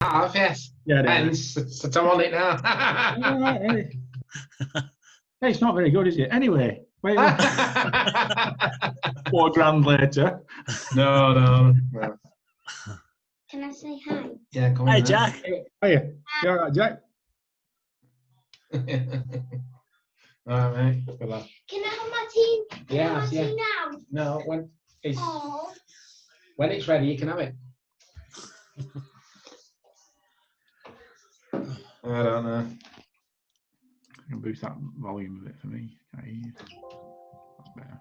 have, yes. Yeah, Hence, so I'm on it now. Hey, it's not very good, is it? Anyway, wait. 4 grand later. No. Can I say hi? Yeah, come Hi, in. Jack. Hiya. You all right, Jack? All right, mate. Good lad. Can I have my tea? Can I have my Yeah. tea now? No, when Oh. it's ready, you can have it. I don't know. I can boost that volume a bit for me. Can't hear you. That's better.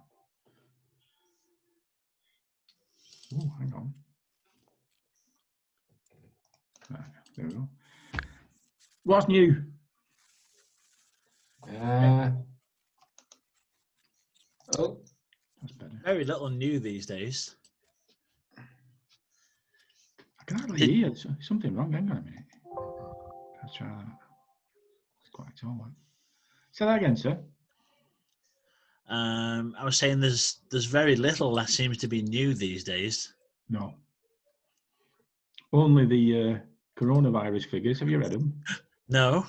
Oh, hang on. There we go. What's new? Oh, That's better. Very little new these days. I can hardly hear. There's something wrong. Hang on a minute. Let's try that. It's quite tall. Say that again, sir. I was saying there's very little that seems to be new these days. No. Only the coronavirus figures. Have you read them? No.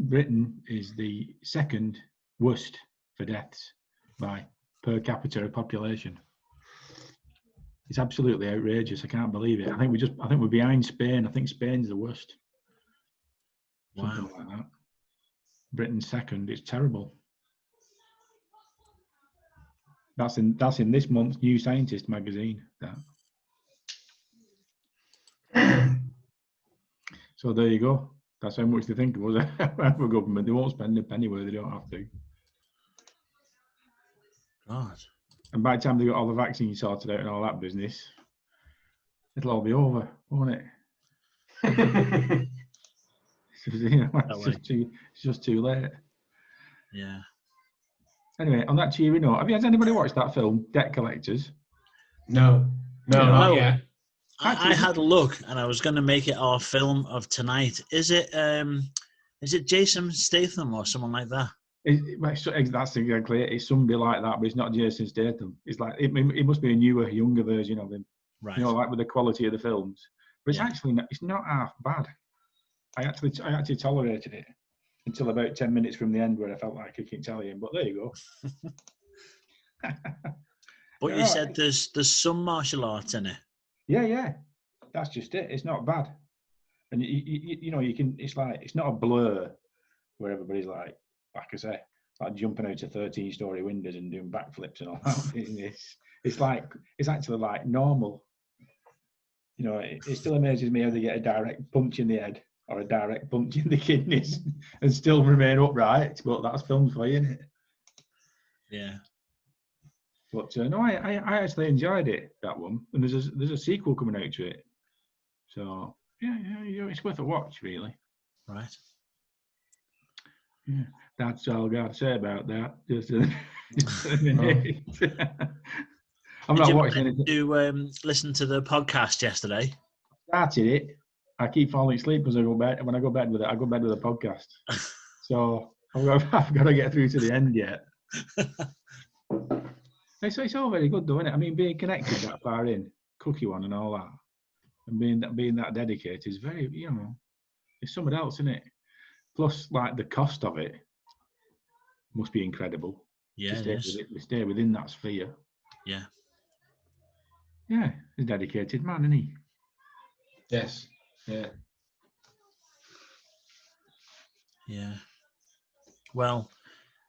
Britain is the second worst for deaths by per capita population. It's absolutely outrageous. I can't believe it. I think we're behind Spain. I think Spain's the worst. Something like that. Britain's second. It's terrible. That's in this month's New Scientist magazine. That. So there you go. That's how much they think of us. For government, they won't spend a penny where they don't have to. God. And by the time they got all the vaccines sorted out and all that business, it'll all be over, won't it? It's just too late. Yeah. Anyway, on that cheery note, have you had anybody watch that film, Debt Collectors? no, not yet. I had a look, and I was going to make it our film of tonight. Is it Jason Statham or someone like that? That's exactly it. It's somebody like that, but it's not Jason Statham. It's like it must be a newer, younger version of him. Right. You know, like with the quality of the films. But it's not half bad. I actually tolerated it until about 10 minutes from the end, where I felt like kicking Italian. But there you go. But you said there's some martial arts in it. Yeah, that's just it. It's not bad, and you know you can. It's like it's not a blur where everybody's like I say, like jumping out of 13-story windows and doing backflips and all that. It's actually like normal. You know, it still amazes me how they get a direct punch in the head or a direct punch in the kidneys and still remain upright. But that's filmed for you, isn't it? Yeah. But no, I actually enjoyed it, that one, and there's a sequel coming out to it. So yeah, it's worth a watch, really. Right. Yeah, that's all I got to say about that. Just a minute. I'm not watching anything. Did you listen to the podcast yesterday? Started it. I keep falling asleep because when I go bed with it, I go bed with a podcast. So I've got to get through to the end yet. It's all very good though, isn't it? I mean, being connected that far in, Cookie One and all that, and being that dedicated is very, it's something else, isn't it? Plus, like the cost of it must be incredible. Yeah, to stay within that sphere. Yeah. Yeah, he's a dedicated man, isn't he? Yes. Yeah. Yeah. Well,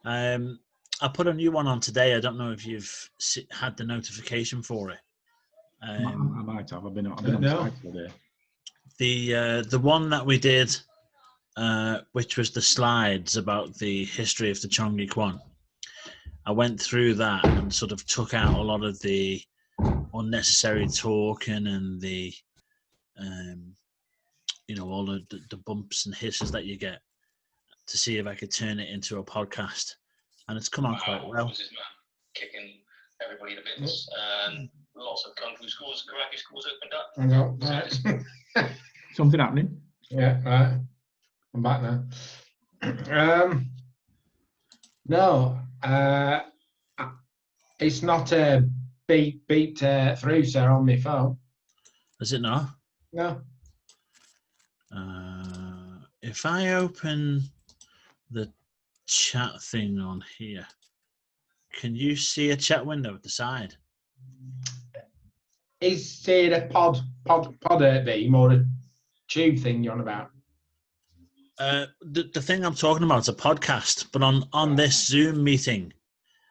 I put a new one on today. I don't know if you've had the notification for it. I might have. I've been on the site today. The one that we did, which was the slides about the history of the Cheongye Kwan. I went through that and sort of took out a lot of the unnecessary talking and the, all the bumps and hisses that you get to see if I could turn it into a podcast. And it's come on quite well. This man kicking everybody to bits. Lots of kung fu schools, karate schools opened up. Right. Something happening? Yeah, right. I'm back now. No, it's not beat through, sir, on my phone. Is it not? No. if I open the chat thing on here, can you see a chat window at the side? Is it a pod beam or a tube thing you're on about? The thing I'm talking about is a podcast, but on this Zoom meeting,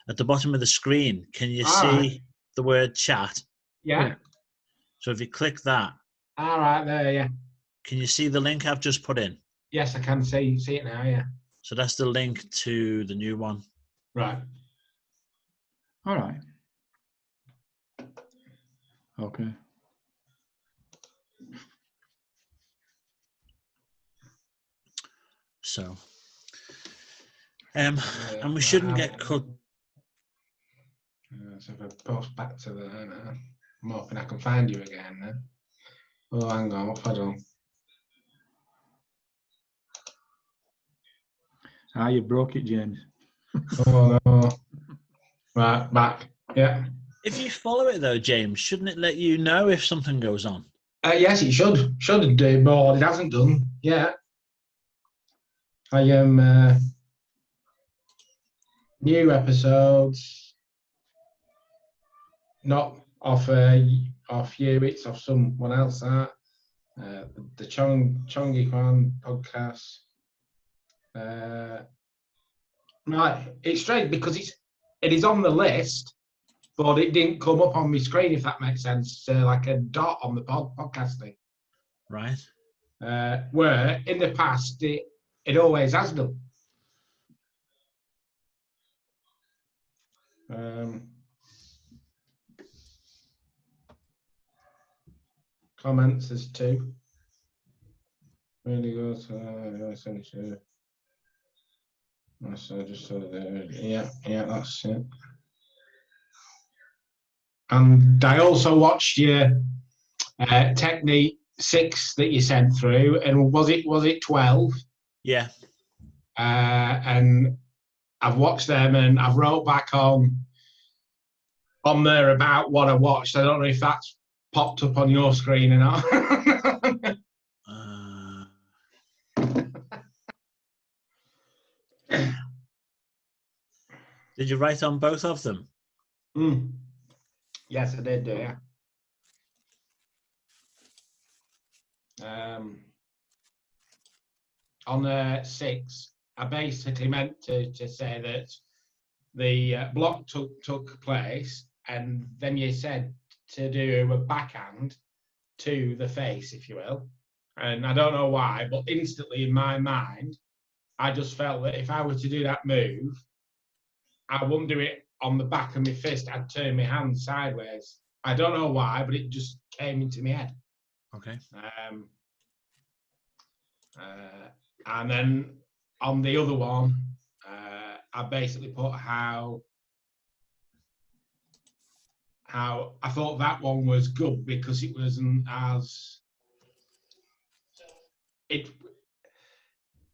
at the bottom of the screen, can you see the word chat? Yeah. So if you click that, All right, there, yeah. can you see the link I've just put in? Yes, I can see it now, yeah. So that's the link to the new one. Right. All right. Okay. So, and we shouldn't get cut. So if I post back to the, I'm hoping I can find you again then. Oh, hang on, what have I done? You broke it, James. Oh no. Right, back. Yeah. If you follow it though, James, shouldn't it let you know if something goes on? Yes, it should. Should do, but it hasn't done yet. I am new episodes, not off you, it's off someone else. The Cheongye Kwan podcast. Right, it's strange because it is on the list, but it didn't come up on my screen, if that makes sense. Like a dot on the podcasting. Right. Where in the past it always has done. Comments as two. Really good. Yeah, that's it. And I also watched your Technique 6 that you sent through, and was it 12? Yeah. And I've watched them, and I've wrote back on there about what I watched. I don't know if that's popped up on your screen or not. Did you write on both of them? Yes, I did, yeah. On 6, I basically meant to say that the block took place, and then you said to do a backhand to the face, if you will. And I don't know why, but instantly in my mind, I just felt that if I were to do that move, I wouldn't do it on the back of my fist. I'd turn my hand sideways. I don't know why, but it just came into my head. Okay. And then on the other one, I basically put how I thought that one was good because it wasn't as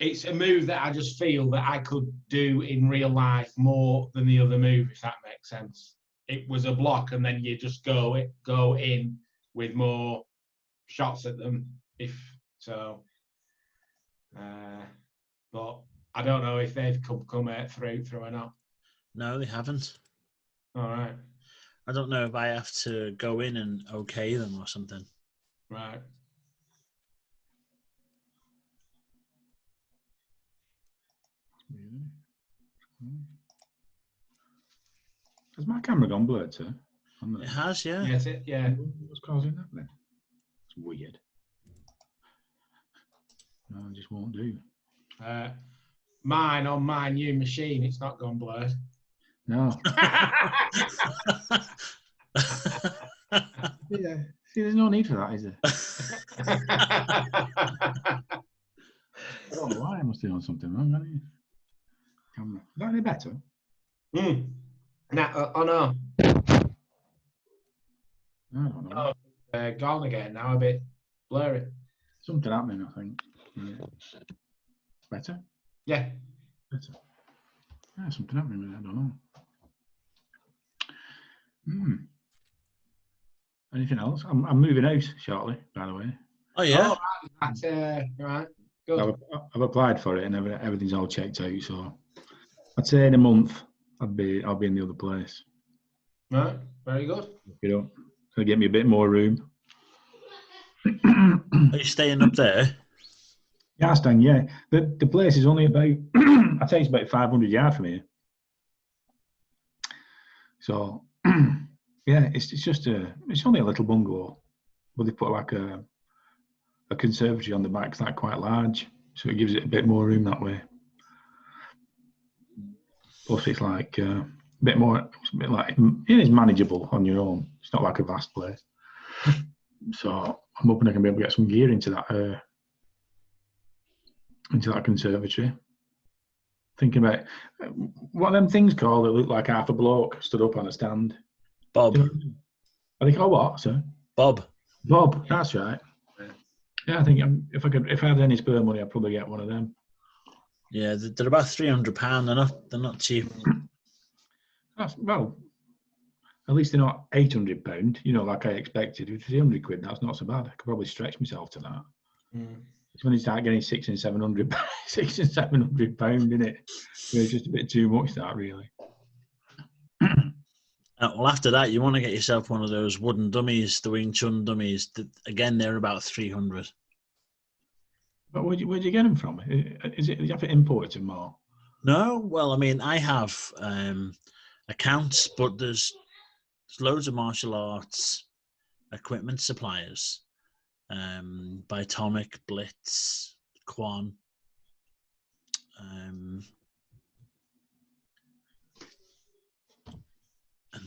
it's a move that I just feel that I could do in real life more than the other move, if that makes sense. It was a block, and then you just go in with more shots at them, if so. But I don't know if they've come through or not. No, they haven't. All right. I don't know if I have to go in and okay them or something. Right. Has my camera gone blurred, sir? It has, yeah. Yes, yeah. What's causing that then? It's weird. No, it just won't do. Mine on my new machine, it's not gone blurred. No. Yeah. See, there's no need for that, is there? I don't know why. I must have done something wrong, haven't you? Camera. Is that any better? No, oh no. I don't know. Oh, gone again now, a bit blurry. Something happening, I think. Yeah. Better? Yeah. Better. Yeah, something happening with it, I don't know. Anything else? I'm moving out shortly, by the way. Oh, yeah? Oh, right. Good. I've applied for it and everything's all checked out. So I'd say in a month I'll be in the other place. Right. Very good. You know, so get me a bit more room. Are you staying up there? Yeah, Stan, yeah. The place is only about, I'd say it's about 500 yards from here. So, yeah, it's only a little bungalow, but they put like a conservatory on the back, it's like quite large, so it gives it a bit more room that way. Plus, it's like a bit like, it's manageable on your own. It's not like a vast place. So I'm hoping I can be able to get some gear into that conservatory. Thinking about what are them things called that look like half a bloke stood up on a stand? Bob. I think, oh, what, sir? Bob. Bob, that's right. Yeah, I think if I had any spare money, I'd probably get one of them. Yeah, they're about £300. They're not cheap. Well, at least they're not £800. You know, like I expected. With £300, that's not so bad. I could probably stretch myself to that. It's when you start getting £600 and £700, £600 in it. It's just a bit too much, that really. Well, after that, you want to get yourself one of those wooden dummies, the Wing Chun dummies. Again, they're about 300. But where'd you get them from? Is it you have to import them more? No, well, I mean, I have accounts, but there's loads of martial arts equipment suppliers. Bitomic, Blitz, Kwan. And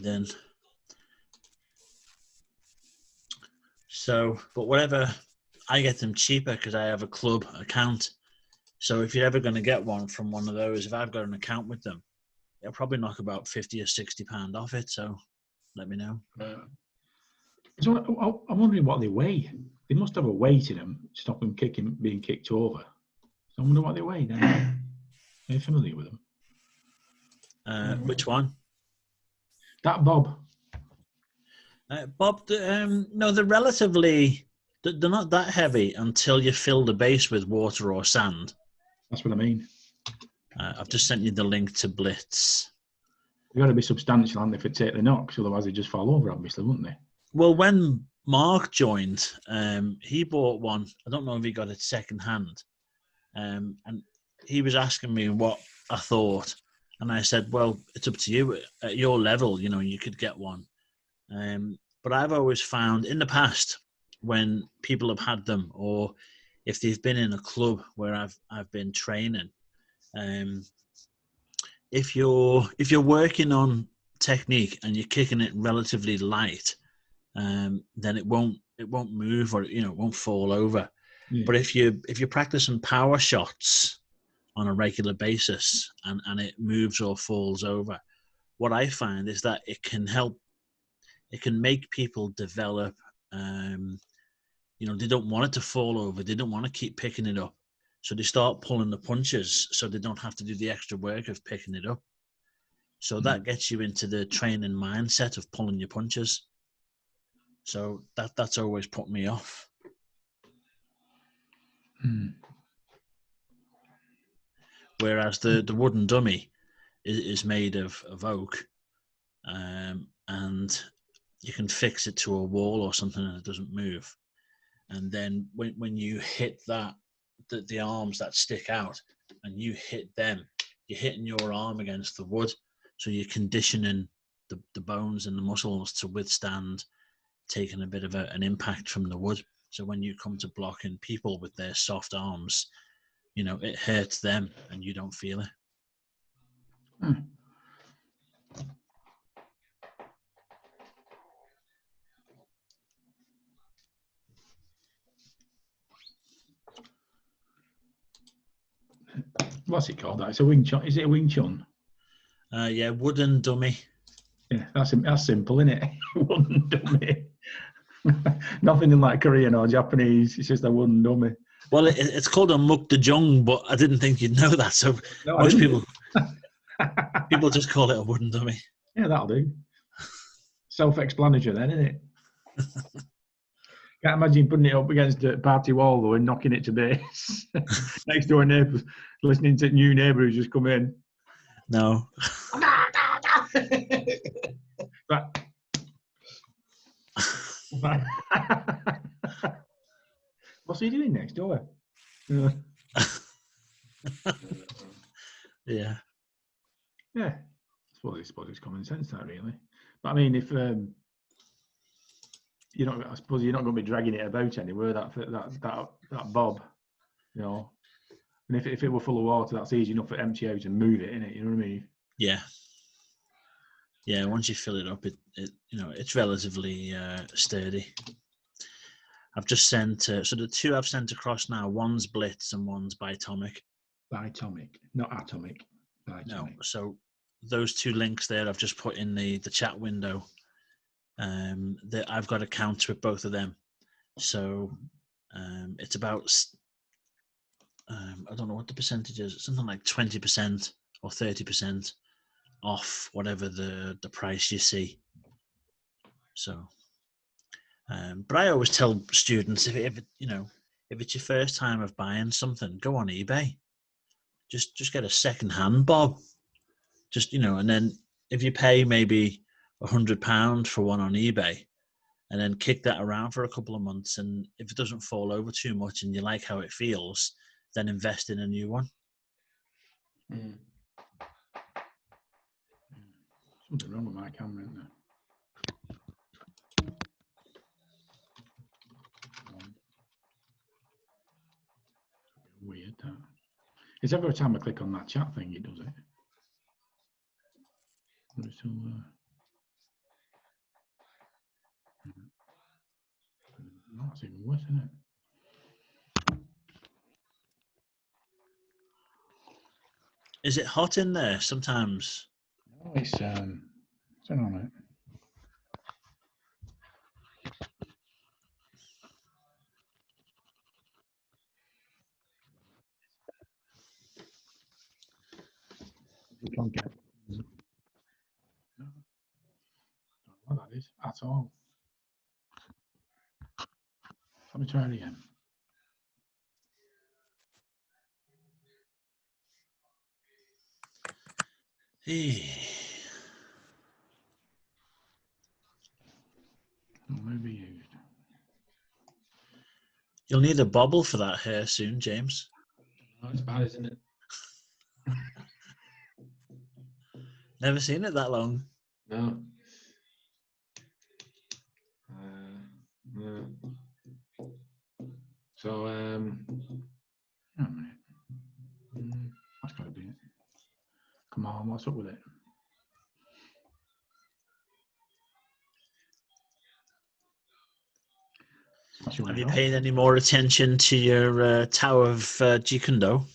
then, but whatever, I get them cheaper because I have a club account. So if you're ever going to get one from one of those, if I've got an account with them, they'll probably knock about £50 or £60 off it. So let me know. So I'm wondering what they weigh. They must have a weight in them to stop them being kicked over. So I wonder what they weigh. Are you familiar with them? Which one? That Bob. Bob, no, they're relatively, they're not that heavy until you fill the base with water or sand. That's what I mean. I've just sent you the link to Blitz. They've got to be substantial, and if it take the knocks, otherwise they just fall over, obviously, wouldn't they? Well, when Mark joined, he bought one. I don't know if he got it second hand. And he was asking me what I thought. And I said, well, it's up to you. At your level, you know, you could get one. But I've always found in the past when people have had them, or if they've been in a club where I've been training, if you're working on technique and you're kicking it relatively light, then it won't move, or it won't fall over. Yeah. But if you're practicing power shots on a regular basis and it moves or falls over, what I find is that it can make people develop. They don't want it to fall over. They don't want to keep picking it up. So they start pulling the punches so they don't have to do the extra work of picking it up. So that gets you into the training mindset of pulling your punches. So that's always put me off. Whereas the wooden dummy is made of oak, and you can fix it to a wall or something and it doesn't move. And then when you hit the arms that stick out and you hit them, you're hitting your arm against the wood. So you're conditioning the bones and the muscles to withstand taking a bit of an impact from the wood. So when you come to blocking people with their soft arms, it hurts them and you don't feel it. What's it called? It's a Wing Chun. Is it a Wing Chun? Yeah, wooden dummy. Yeah, that's simple, isn't it? Wooden dummy. Nothing in like Korean or Japanese. It's just a wooden dummy. Well, it's called a mukdajong, but I didn't think you'd know that. So no, most people just call it a wooden dummy. Yeah, that'll do. Self-explanatory then, isn't it? Can't imagine putting it up against a party wall though and knocking it to bits. Next door neighbours listening to new neighbour who's just come in. No. But, what's he doing next door? Yeah. Yeah, I suppose it's common sense that really. But I mean, if you're not, I suppose you're not going to be dragging it about anywhere. That bob, you know. And if it were full of water, that's easy enough to empty out and move it, innit? You know what I mean? Yeah. Yeah. Once you fill it up, it it's relatively sturdy. I've just sent so the two I've sent across now. One's Blitz and one's Bitomic. Bitomic, not atomic. Bitomic. No. So those two links there, I've just put in the chat window. That I've got accounts with both of them. So it's about I don't know what the percentage is. Something like 20% or 30% off whatever the price you see. So, but I always tell students if it's your first time of buying something, go on eBay. Just get a second hand bob. Just and then if you pay maybe £100 for one on eBay, and then kick that around for a couple of months, and if it doesn't fall over too much and you like how it feels, then invest in a new one. Mm. Something wrong with my camera, isn't there? Weird that. It's every time I click on that chat thing, it does it. But it's still, no, it's even worse, isn't it? Is it hot in there sometimes? No, it's turn on it. You can't get. No. Don't know what that is at all. Let me try it again. Maybe used. You'll need a bobble for that hair soon, James. Oh, it's bad, isn't it? Never seen it that long. No. No. So, Hang on a minute. That's got to be it. Come on, what's up with it? Have you paid any more attention to your Tower of Jeet Kune Do?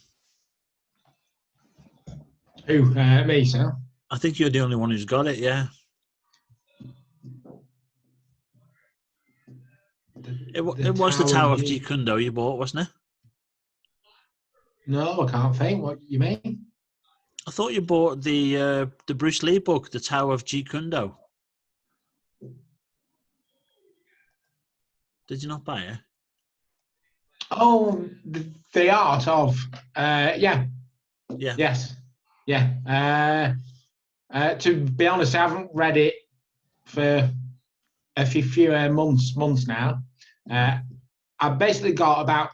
who? Me, sir? I think you're the only one who's got it, yeah. It was the Tower of Jeet Kune Do you bought, wasn't it? No, I can't think. What you mean? I thought you bought the Bruce Lee book, The Tower of Jeet Kune Do. Did you not buy it? Oh, the art of, yeah. Yes, yeah. To be honest, I haven't read it for a few months now. I've basically got about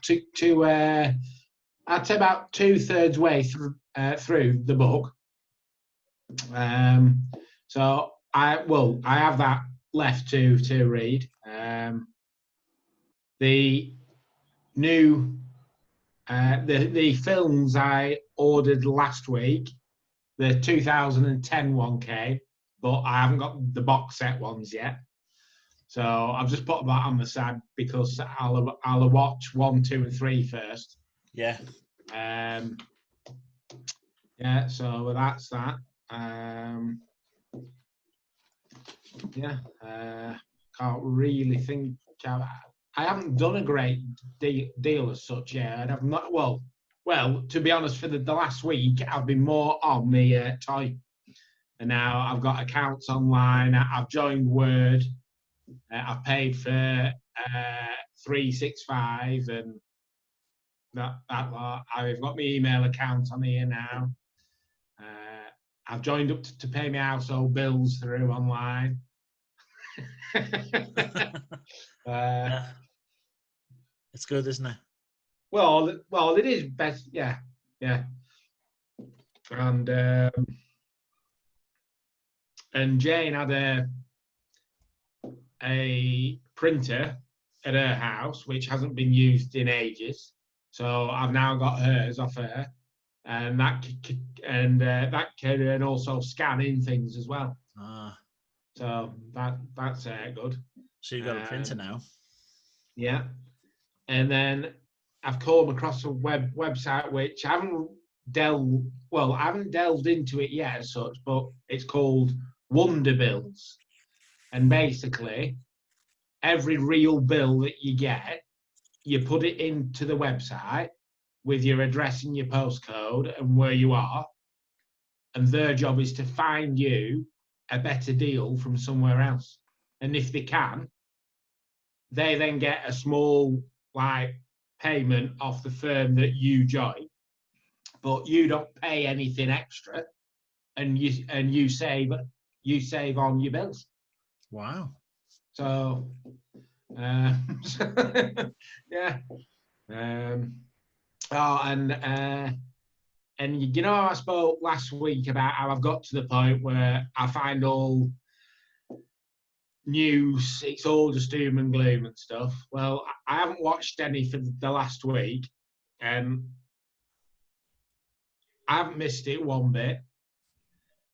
I'd say about 2/3 way through the book. So I have that left to read. The new the films I ordered last week, the 2010 one came, but I haven't got the box set ones yet. So I've just put that on the side because I'll watch 1, 2, and 3 first. Yeah. Yeah. So that's that. Yeah. Can't really think. I haven't done a great deal as such yet. I've not. Well, to be honest, for the last week, I've been more on the toy, and now I've got accounts online. I've joined Word. I've paid for 365 and that lot. I've got my email account on here now. I've joined up to pay my household bills through online. Yeah. It's good, isn't it? Well, it is best. Yeah. And Jane had a printer at her house which hasn't been used in ages, so I've now got hers off her, and that can also scan in things as well. So that's good. So you've got a printer now. Yeah, and then I've come across a website which I haven't delved into it yet as such, but it's called Wonder Bills, and basically every real bill that you get, you put it into the website with your address and your postcode and where you are, and their job is to find you a better deal from somewhere else. And if they can, they then get a small payment off the firm that you join, but you don't pay anything extra, and you save on your bills. Wow. So yeah. And you know, I spoke last week about how I've got to the point where I find all news, it's all just doom and gloom and stuff. Well, I haven't watched any for the last week, and I haven't missed it one bit.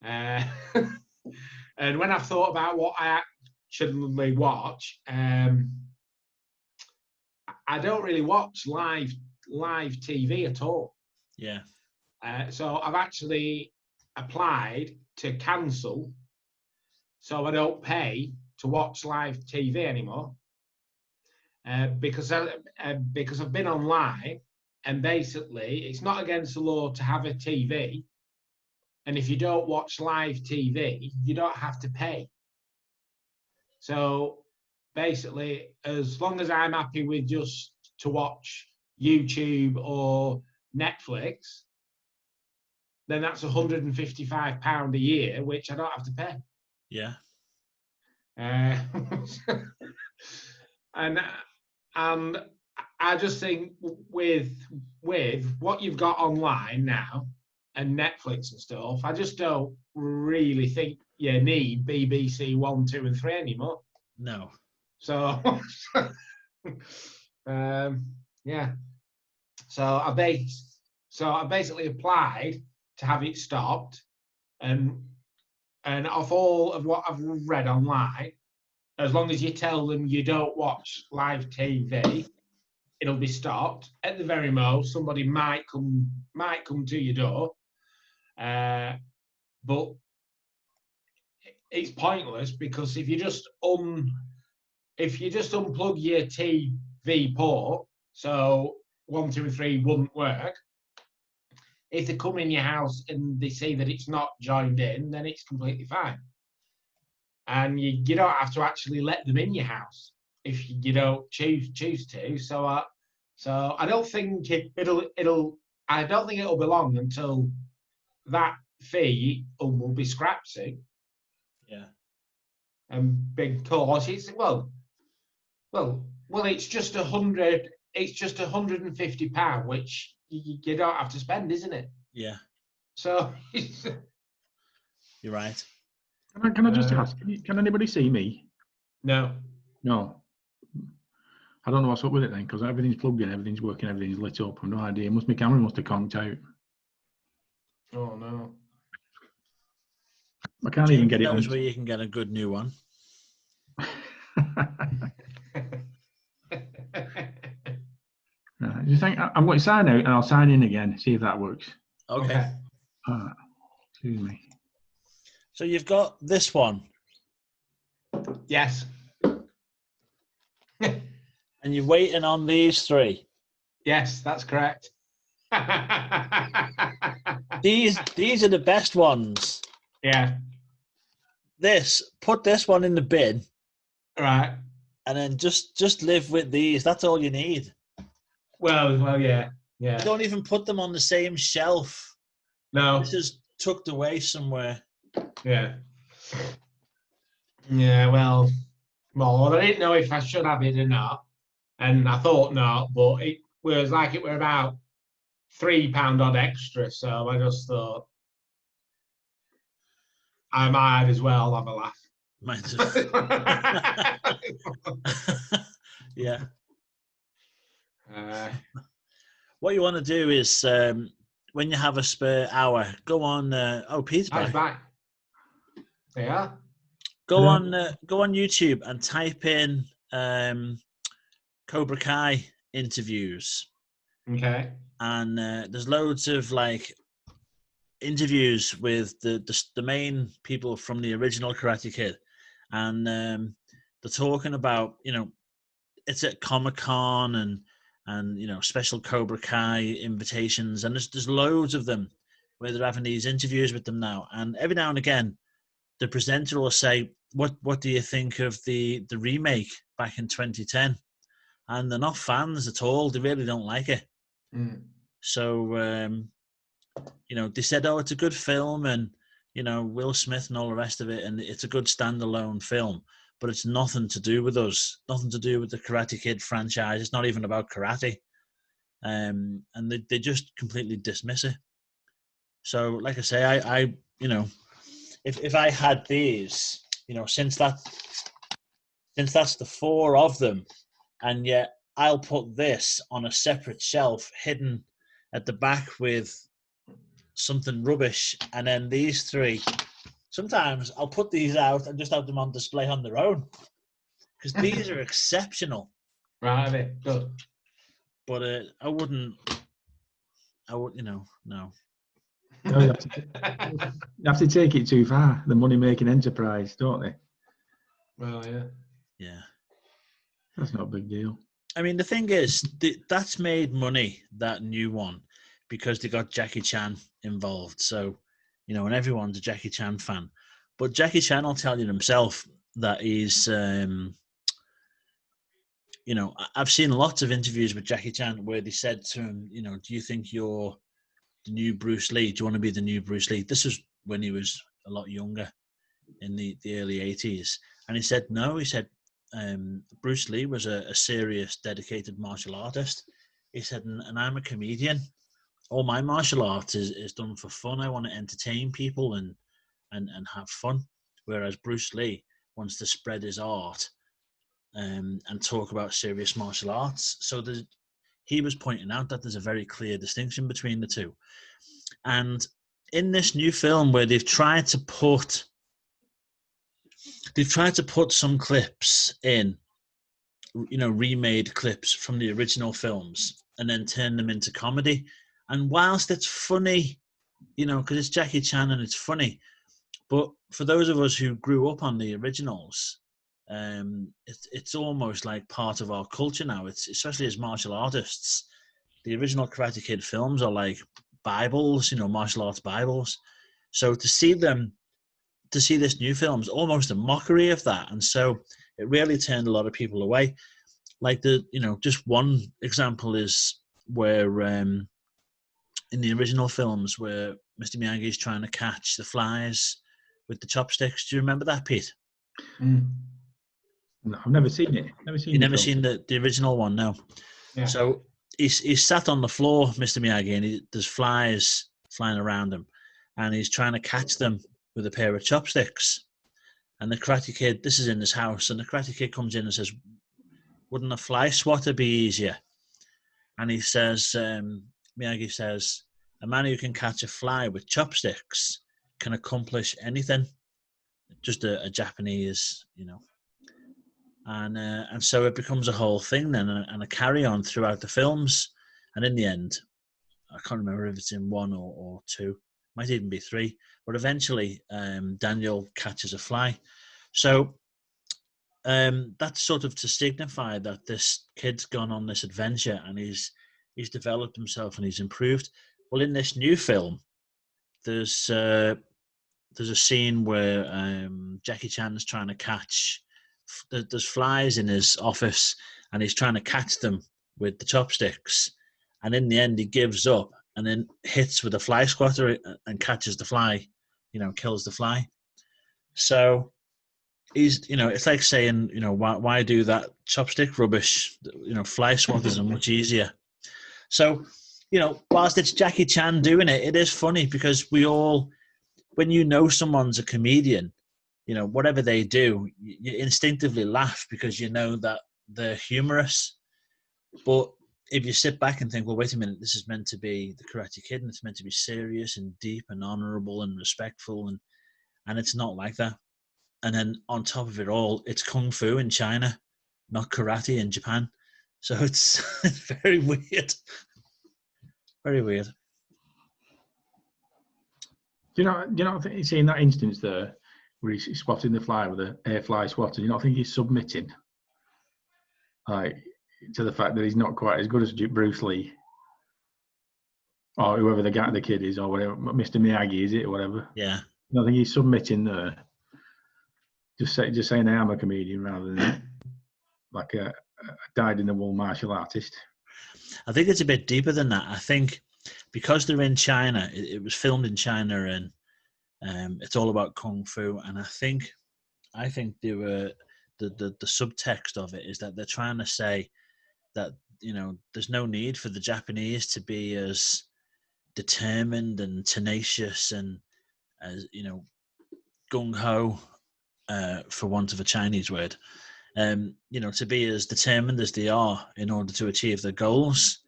And when I've thought about what I actually watch, I don't really watch live TV at all. Yeah. So I've actually applied to cancel, so I don't pay to watch live TV anymore, because I've been online, and basically it's not against the law to have a TV, and if you don't watch live TV, you don't have to pay. So basically, as long as I'm happy with just to watch YouTube or Netflix, then that's £155 a year, which I don't have to pay. Yeah. And I just think with what you've got online now and Netflix and stuff, I just don't really think you need BBC 1, 2, and 3 anymore. No. So yeah. So I basically applied to have it stopped, and off all of what I've read online, as long as you tell them you don't watch live TV, it'll be stopped. At the very most, somebody might come to your door, but it's pointless, because if you just unplug your TV port, so 1, 2, and 3 wouldn't work. If they come in your house and they see that it's not joined in, then it's completely fine. And you don't have to actually let them in your house if you don't choose to. So I don't think it'll be long until that fee will be scrapped soon. Yeah. And because it's it's just £150, which you don't have to spend, isn't it? Yeah. So you're right. Can I just ask? Can anybody see me? No. I don't know what's up with it then, because everything's plugged in, everything's working, everything's lit up. I've no idea. My camera must have conked out. Oh no. I can't even get it on. Knows where you can get a good new one. You think I'm going to sign out and I'll sign in again, see if that works. Okay. Excuse me. So you've got this one. Yes. And you're waiting on these 3. Yes, that's correct. These are the best ones. Yeah. Put this one in the bin. Right. and then just live with these. That's all you need. Well, yeah. You don't even put them on the same shelf. No. This is tucked away somewhere. Yeah. Yeah, well, I didn't know if I should have it or not. And I thought not, but it was like it were about £3 odd extra. So I just thought I might as well have a laugh. Might have. Yeah. What you want to do is when you have a spare hour, go on. Pete's back. back. Yeah. Go on YouTube and type in Cobra Kai interviews. Okay. And there's loads of like interviews with the main people from the original Karate Kid, and they're talking about, you know, it's at Comic-Con and you know, special Cobra Kai invitations, and there's loads of them where they're having these interviews with them now, and every now and again the presenter will say, what do you think of the remake back in 2010? And they're not fans at all. They really don't like it. So you know, they said, it's a good film, and you know, Will Smith and all the rest of it, and it's a good standalone film, but it's nothing to do with us, nothing to do with the Karate Kid franchise. It's not even about karate. And they just completely dismiss it. So like I say, I you know, if I had these, you know, since that's the 4 of them, and yet I'll put this on a separate shelf hidden at the back with something rubbish, and then these 3, sometimes I'll put these out and just have them on display on their own, because these are exceptional. Right, good. But I would, you know, no. No, you have to take it too far. The money-making enterprise, don't they? Well, yeah. Yeah. That's not a big deal. I mean, the thing is, that's made money, that new one, because they got Jackie Chan involved. So, you know, and everyone's a Jackie Chan fan. But Jackie Chan will tell you himself that he's, you know, I've seen lots of interviews with Jackie Chan where they said to him, you know, do you think you're the new Bruce Lee? Do you want to be the new Bruce Lee? This was when he was a lot younger, in the early 80s. And he said, no. He said, Bruce Lee was a serious, dedicated martial artist. He said, and I'm a comedian. All my martial arts is done for fun. I want to entertain people and have fun. Whereas Bruce Lee wants to spread his art and talk about serious martial arts. So he was pointing out that there's a very clear distinction between the two. And in this new film, where they've tried to put some clips in, you know, remade clips from the original films, and then turn them into comedy. And whilst it's funny, you know, because it's Jackie Chan and it's funny, but for those of us who grew up on the originals, it's almost like part of our culture now. It's especially as martial artists, the original Karate Kid films are like Bibles, you know, martial arts Bibles. So to see this new film is almost a mockery of that, and so it really turned a lot of people away. Like just one example is where in the original films where Mr. Miyagi's trying to catch the flies with the chopsticks. Do you remember that, Pete? No, I've never seen it. You've never seen the original one, no? Yeah. So he's sat on the floor, Mr. Miyagi, and there's flies flying around him, and he's trying to catch them with a pair of chopsticks. And the Karate Kid, this is in his house, and the Karate Kid comes in and says, wouldn't a fly swatter be easier? And he says, Miyagi says, a man who can catch a fly with chopsticks can accomplish anything. Just a Japanese, you know. And so it becomes a whole thing then, and a carry-on throughout the films. And in the end, I can't remember if it's in 1 or 2, might even be 3, but eventually Daniel catches a fly. So that's sort of to signify that this kid's gone on this adventure, and he's developed himself and he's improved. Well, in this new film, there's a scene where Jackie Chan is trying to catch there's flies in his office, and he's trying to catch them with the chopsticks, and in the end he gives up and then hits with a fly swatter and catches the fly, kills the fly. So he's, it's like saying, why do that chopstick rubbish? Fly swatters are much easier. So, whilst it's Jackie Chan doing it, it is funny because we all, when someone's a comedian, whatever they do, you instinctively laugh because you know that they're humorous. But if you sit back and think, well, wait a minute, this is meant to be the Karate Kid, and it's meant to be serious and deep and honorable and respectful, and it's not like that. And then on top of it all, it's kung fu in China, not karate in Japan. So it's very weird. Very weird. Do you not think you see in that instance there where he's swatting the fly with an air fly swatter? Do you not think he's submitting, like, to the fact that he's not quite as good as Bruce Lee or whoever the kid is, or whatever, Mr. Miyagi is it, or whatever? Yeah. I think he's submitting there, just saying I am a comedian rather than like a dyed-in-the-wool martial artist. I think it's a bit deeper than that. I think because they're in China, it was filmed in China, and it's all about kung fu. And I think they were the subtext of it is that they're trying to say that there's no need for the Japanese to be as determined and tenacious and as gung ho, for want of a Chinese word. To be as determined as they are in order to achieve their goals.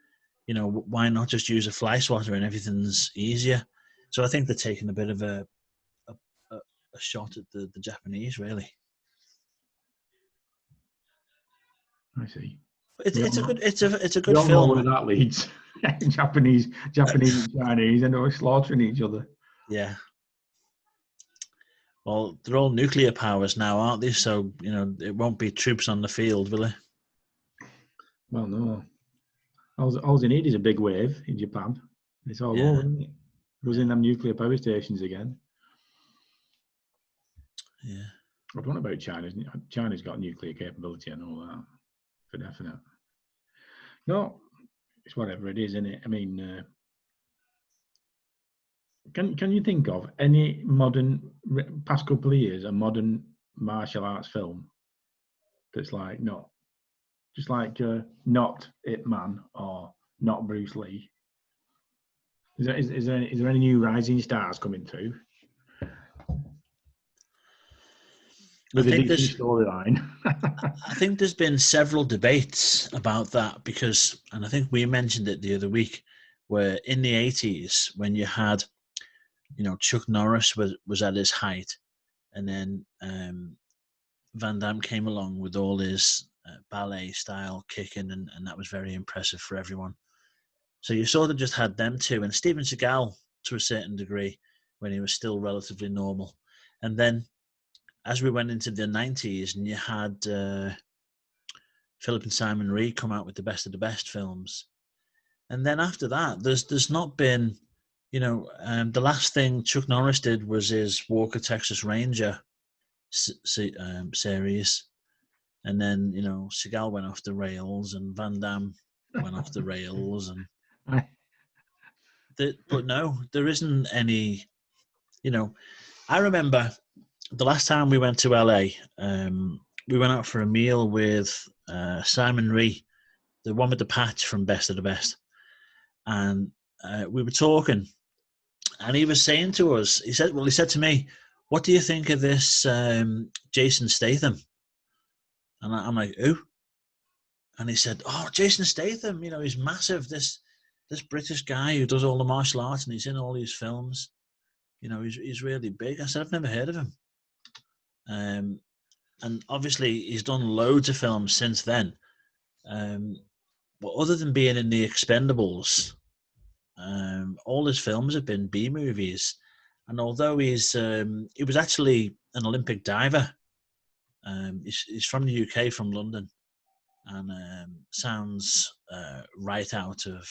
Why not just use a fly swatter and everything's easier? So I think they're taking a bit of a shot at the Japanese, really. I see. It's a good We all film. know where that leads. Japanese and Chinese, and they're slaughtering each other. Yeah. Well, they're all nuclear powers now, aren't they? So it won't be troops on the field, will it? Well, no. All they need is a big wave in Japan. It's all over, isn't it? Goes in them nuclear power stations again. Yeah. I don't know about China. China's got nuclear capability and all that, for definite. No, it's whatever it is, isn't it? I mean, can you think of any past couple of years, a modern martial arts film that's like not Ip Man or not Bruce Lee? Is there any new rising stars coming through? With a DC storyline. I think there's been several debates about that and I think we mentioned it the other week, where in the 80s when you had, Chuck Norris was at his height, and then Van Damme came along with all his ballet style kicking, and that was very impressive for everyone. So you sort of just had them two, and Steven Seagal to a certain degree when he was still relatively normal. And then as we went into the 90s, and you had Philip and Simon Reed come out with the best of the best films. And then after that, there's not been, the last thing Chuck Norris did was his Walker Texas Ranger series. And then, Seagal went off the rails, and Van Damme went off the rails. And but no, there isn't any, I remember the last time we went to LA, we went out for a meal with Simon Ree, the one with the patch from Best of the Best. And we were talking, and he was saying to us, he said to me, what do you think of this Jason Statham? And I'm like, who? And he said, oh, Jason Statham, he's massive, this British guy who does all the martial arts, and he's in all these films. He's really big. I said, I've never heard of him. And obviously he's done loads of films since then. But other than being in The Expendables, all his films have been B movies. And although he was actually an Olympic diver, he's from the UK, from London, and sounds right out of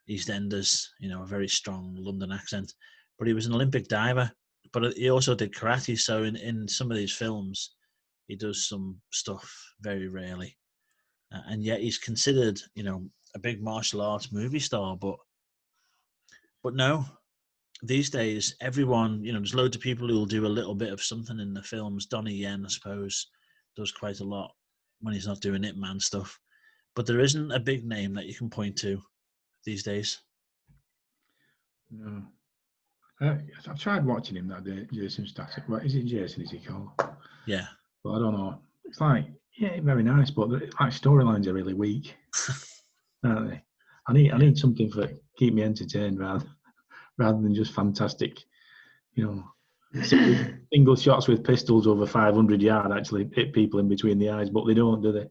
EastEnders, a very strong London accent. But he was an Olympic diver, but he also did karate. So in some of these films, He does some stuff very rarely, and yet he's considered, a big martial arts movie star. But no, these days everyone, there's loads of people who will do a little bit of something in the films. Donnie Yen, I suppose, does quite a lot when he's not doing Ip Man stuff. But there isn't a big name that you can point to these days. No. I've tried watching him that day, Jason Statham. What is it, Jason? Is he called? Yeah. But I don't know. It's like, yeah, very nice, but storylines are really weak, aren't they? I need something for keep me entertained rather than just fantastic, single shots with pistols over 500 yards actually hit people in between the eyes, but they don't, do they?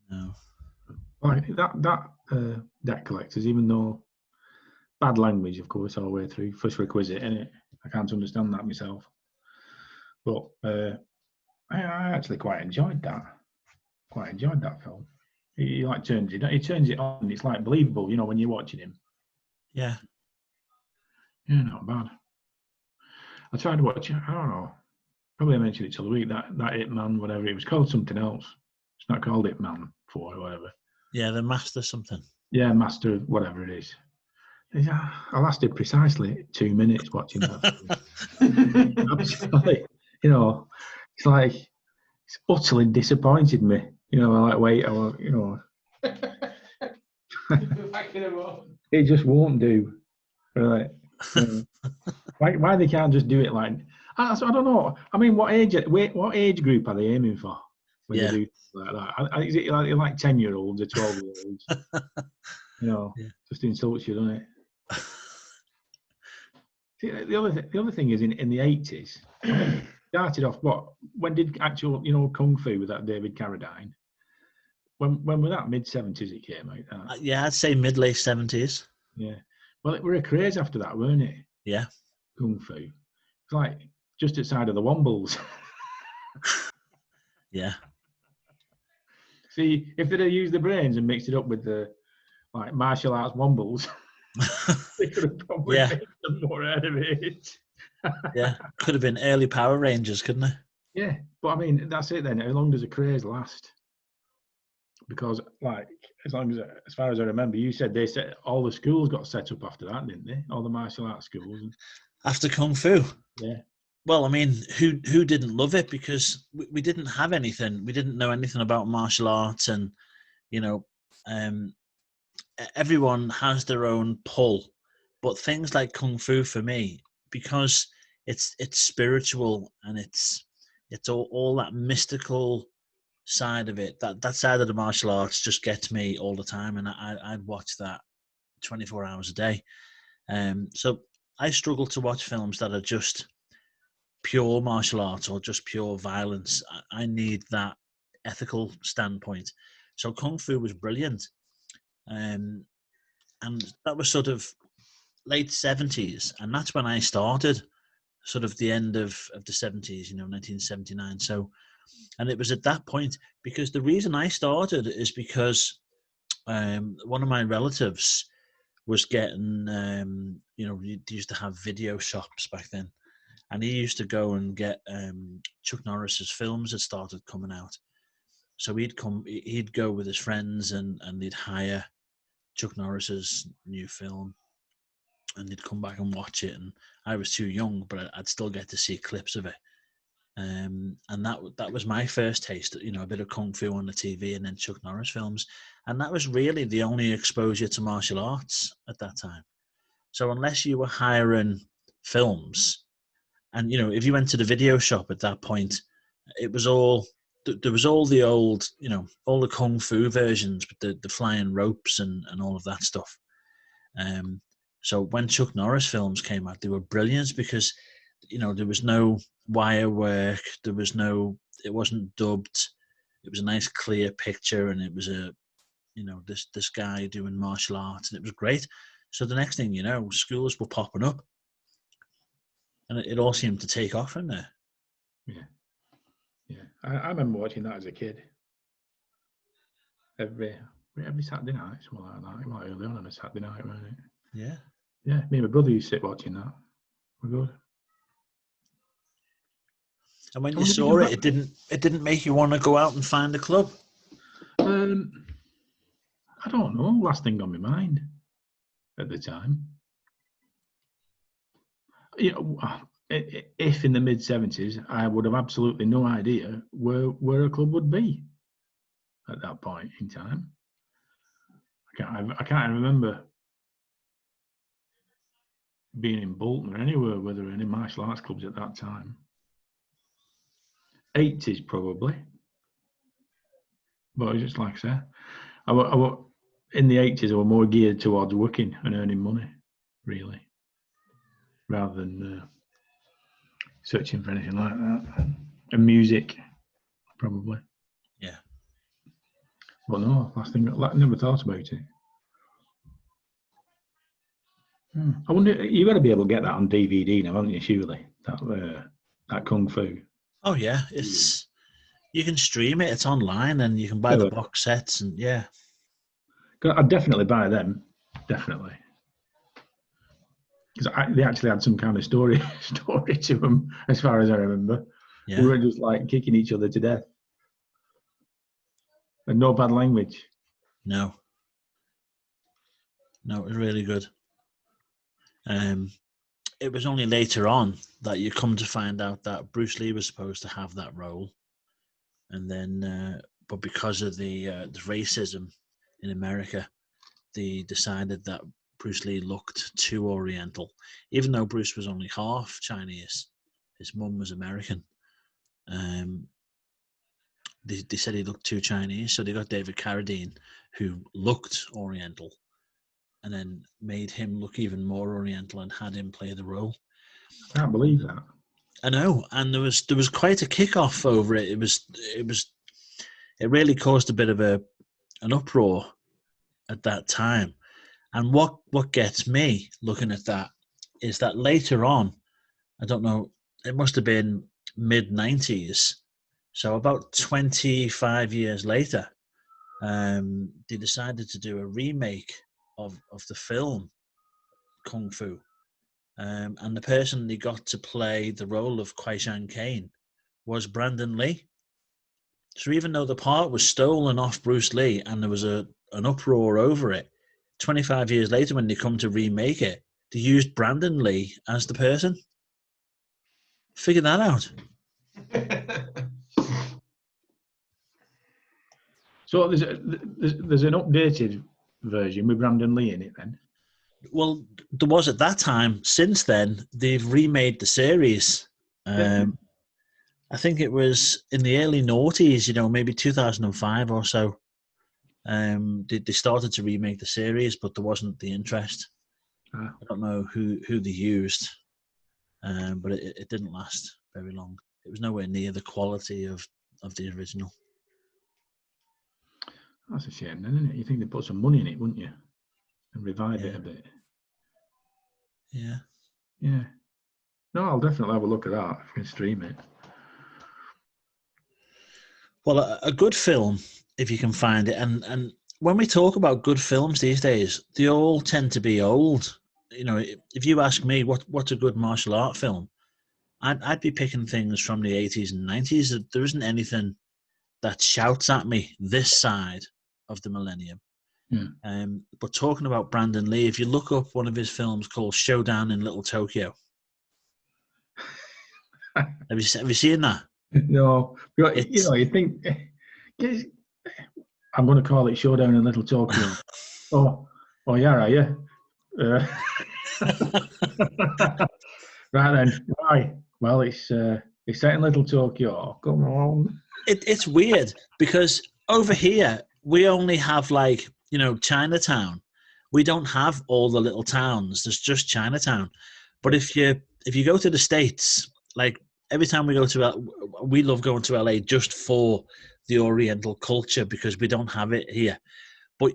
No. Like that debt collectors, even though bad language, of course, all the way through. First requisite, innit? I can't understand that myself. But I actually quite enjoyed that. Quite enjoyed that film. He turns it on. It's like believable, when you're watching him. Yeah. Yeah, not bad. I tried to watch. I don't know. Probably I mentioned it till the week. That Ip Man, whatever it was called, something else. It's not called Ip Man 4 or whatever. Yeah, the Master something. Yeah, Master, whatever it is. Yeah, I lasted precisely 2 minutes watching that. Absolutely, it's like it's utterly disappointed me. I like wait, it just won't do. Right? Why they can't just do it like? I don't know. I mean, what age group are they aiming for when they do like that? Is it like 10-year-olds or 12-year-olds? Yeah. Just insults you, doesn't it? The other thing is in the 80s, started off when did actual kung fu with that David Carradine? When was that? Mid-70s it came out. Yeah, I'd say mid-late 70s. Yeah. Well, it were a craze after that, weren't it? Yeah. Kung fu. It's like just outside of the Wombles. Yeah. See, if they'd have used the brains and mixed it up with the martial arts Wombles, they could have probably made some more out of it. Yeah, could have been early Power Rangers, couldn't it? Yeah, but I mean, that's it then. How long does a craze last? Because, as far as I remember, you said they said all the schools got set up after that, didn't they? All the martial arts schools. After Kung Fu. Yeah. Well, I mean, who didn't love it? Because we didn't have anything. We didn't know anything about martial arts, and everyone has their own pull. But things like Kung Fu for me, because it's spiritual and it's all that mystical side of it. That side of the martial arts just gets me all the time, and I'd watch that 24 hours a day. So I struggle to watch films that are just pure martial arts or just pure violence. I need that ethical standpoint. So Kung Fu was brilliant, and that was sort of late 70s, and that's when I started, sort of the end of the 70s, 1979. So, and it was at that point, because the reason I started is because one of my relatives was getting, we used to have video shops back then, and he used to go and get Chuck Norris's films that started coming out. So he'd go with his friends and they'd hire Chuck Norris's new film, and they'd come back and watch it. And I was too young, but I'd still get to see clips of it. And that was my first taste, a bit of Kung Fu on the TV and then Chuck Norris films. And that was really the only exposure to martial arts at that time. So unless you were hiring films, and, if you went to the video shop at that point, it was all, there was all the old, all the Kung Fu versions with the flying ropes and all of that stuff. So when Chuck Norris films came out, they were brilliant because, there was no wire work. It wasn't dubbed. It was a nice clear picture, and it was this guy doing martial arts, and it was great. So the next thing you know, schools were popping up, and it all seemed to take off from there. Yeah. I remember watching that as a kid. Every Saturday night, something like that. Like early on a Saturday night, wasn't it? Yeah. Yeah, me and my brother used to sit watching that. We're good. And when How you long did saw you it, it didn't make you want to go out and find a club. I don't know. Last thing on my mind at the time. You know, if in the mid-70s, I would have absolutely no idea where a club would be at that point in time. I can't remember being in Bolton or anywhere where there were any martial arts clubs at that time. 80s probably, but it's just like I said, in the 80s I were more geared towards working and earning money, really, rather than searching for anything like that. And music, probably. Yeah. But no, I never thought about it. I wonder, you got to be able to get that on DVD now, haven't you? Surely that Kung Fu. Oh yeah, you can stream it. It's online, and you can buy the box sets, and yeah. I'd definitely buy them, definitely, because they actually had some kind of story to them, as far as I remember. Yeah. We weren't just like kicking each other to death, and no bad language. No, it was really good. It was only later on that you come to find out that Bruce Lee was supposed to have that role, and then, but because of the racism in America, they decided that Bruce Lee looked too Oriental, even though Bruce was only half Chinese. His mum was American. They said he looked too Chinese, so they got David Carradine, who looked Oriental, and then made him look even more Oriental and had him play the role. I can't believe that. I know, and there was quite a kickoff over it. It really caused a bit of an uproar at that time. And what gets me looking at that is that later on, I don't know, it must have been mid-90s, so about 25 years later, they decided to do a remake of the film Kung Fu. And the person they got to play the role of Kwai Shan Caine was Brandon Lee. So even though the part was stolen off Bruce Lee and there was an uproar over it, 25 years later when they come to remake it, they used Brandon Lee as the person. Figure that out. So there's an updated version with Brandon Lee in it then? Well, there was at that time. Since then, they've remade the series. I think it was in the early noughties, maybe 2005 or so. They started to remake the series, but there wasn't the interest. I don't know who they used, but it didn't last very long. It was nowhere near the quality of the original. That's a shame, then, isn't it? You think they'd put some money in it, wouldn't you? And revive it a bit. Yeah. Yeah. No, I'll definitely have a look at that if I can stream it. Well, a good film, if you can find it, and when we talk about good films these days, they all tend to be old. If you ask me what's a good martial art film, I'd be picking things from the 80s and 90s. There isn't anything that shouts at me this side of the millennium. Yeah. But talking about Brandon Lee, if you look up one of his films called Showdown in Little Tokyo, have you seen that? No, you think I'm going to call it Showdown in Little Tokyo. oh yeah, are you? Right then. Right. Well, it's set in Little Tokyo. Come on. It's weird because over here we only have Chinatown. We don't have all the little towns. There's just Chinatown. But if you go to the States, like every time we love going to LA just for the Oriental culture because we don't have it here. But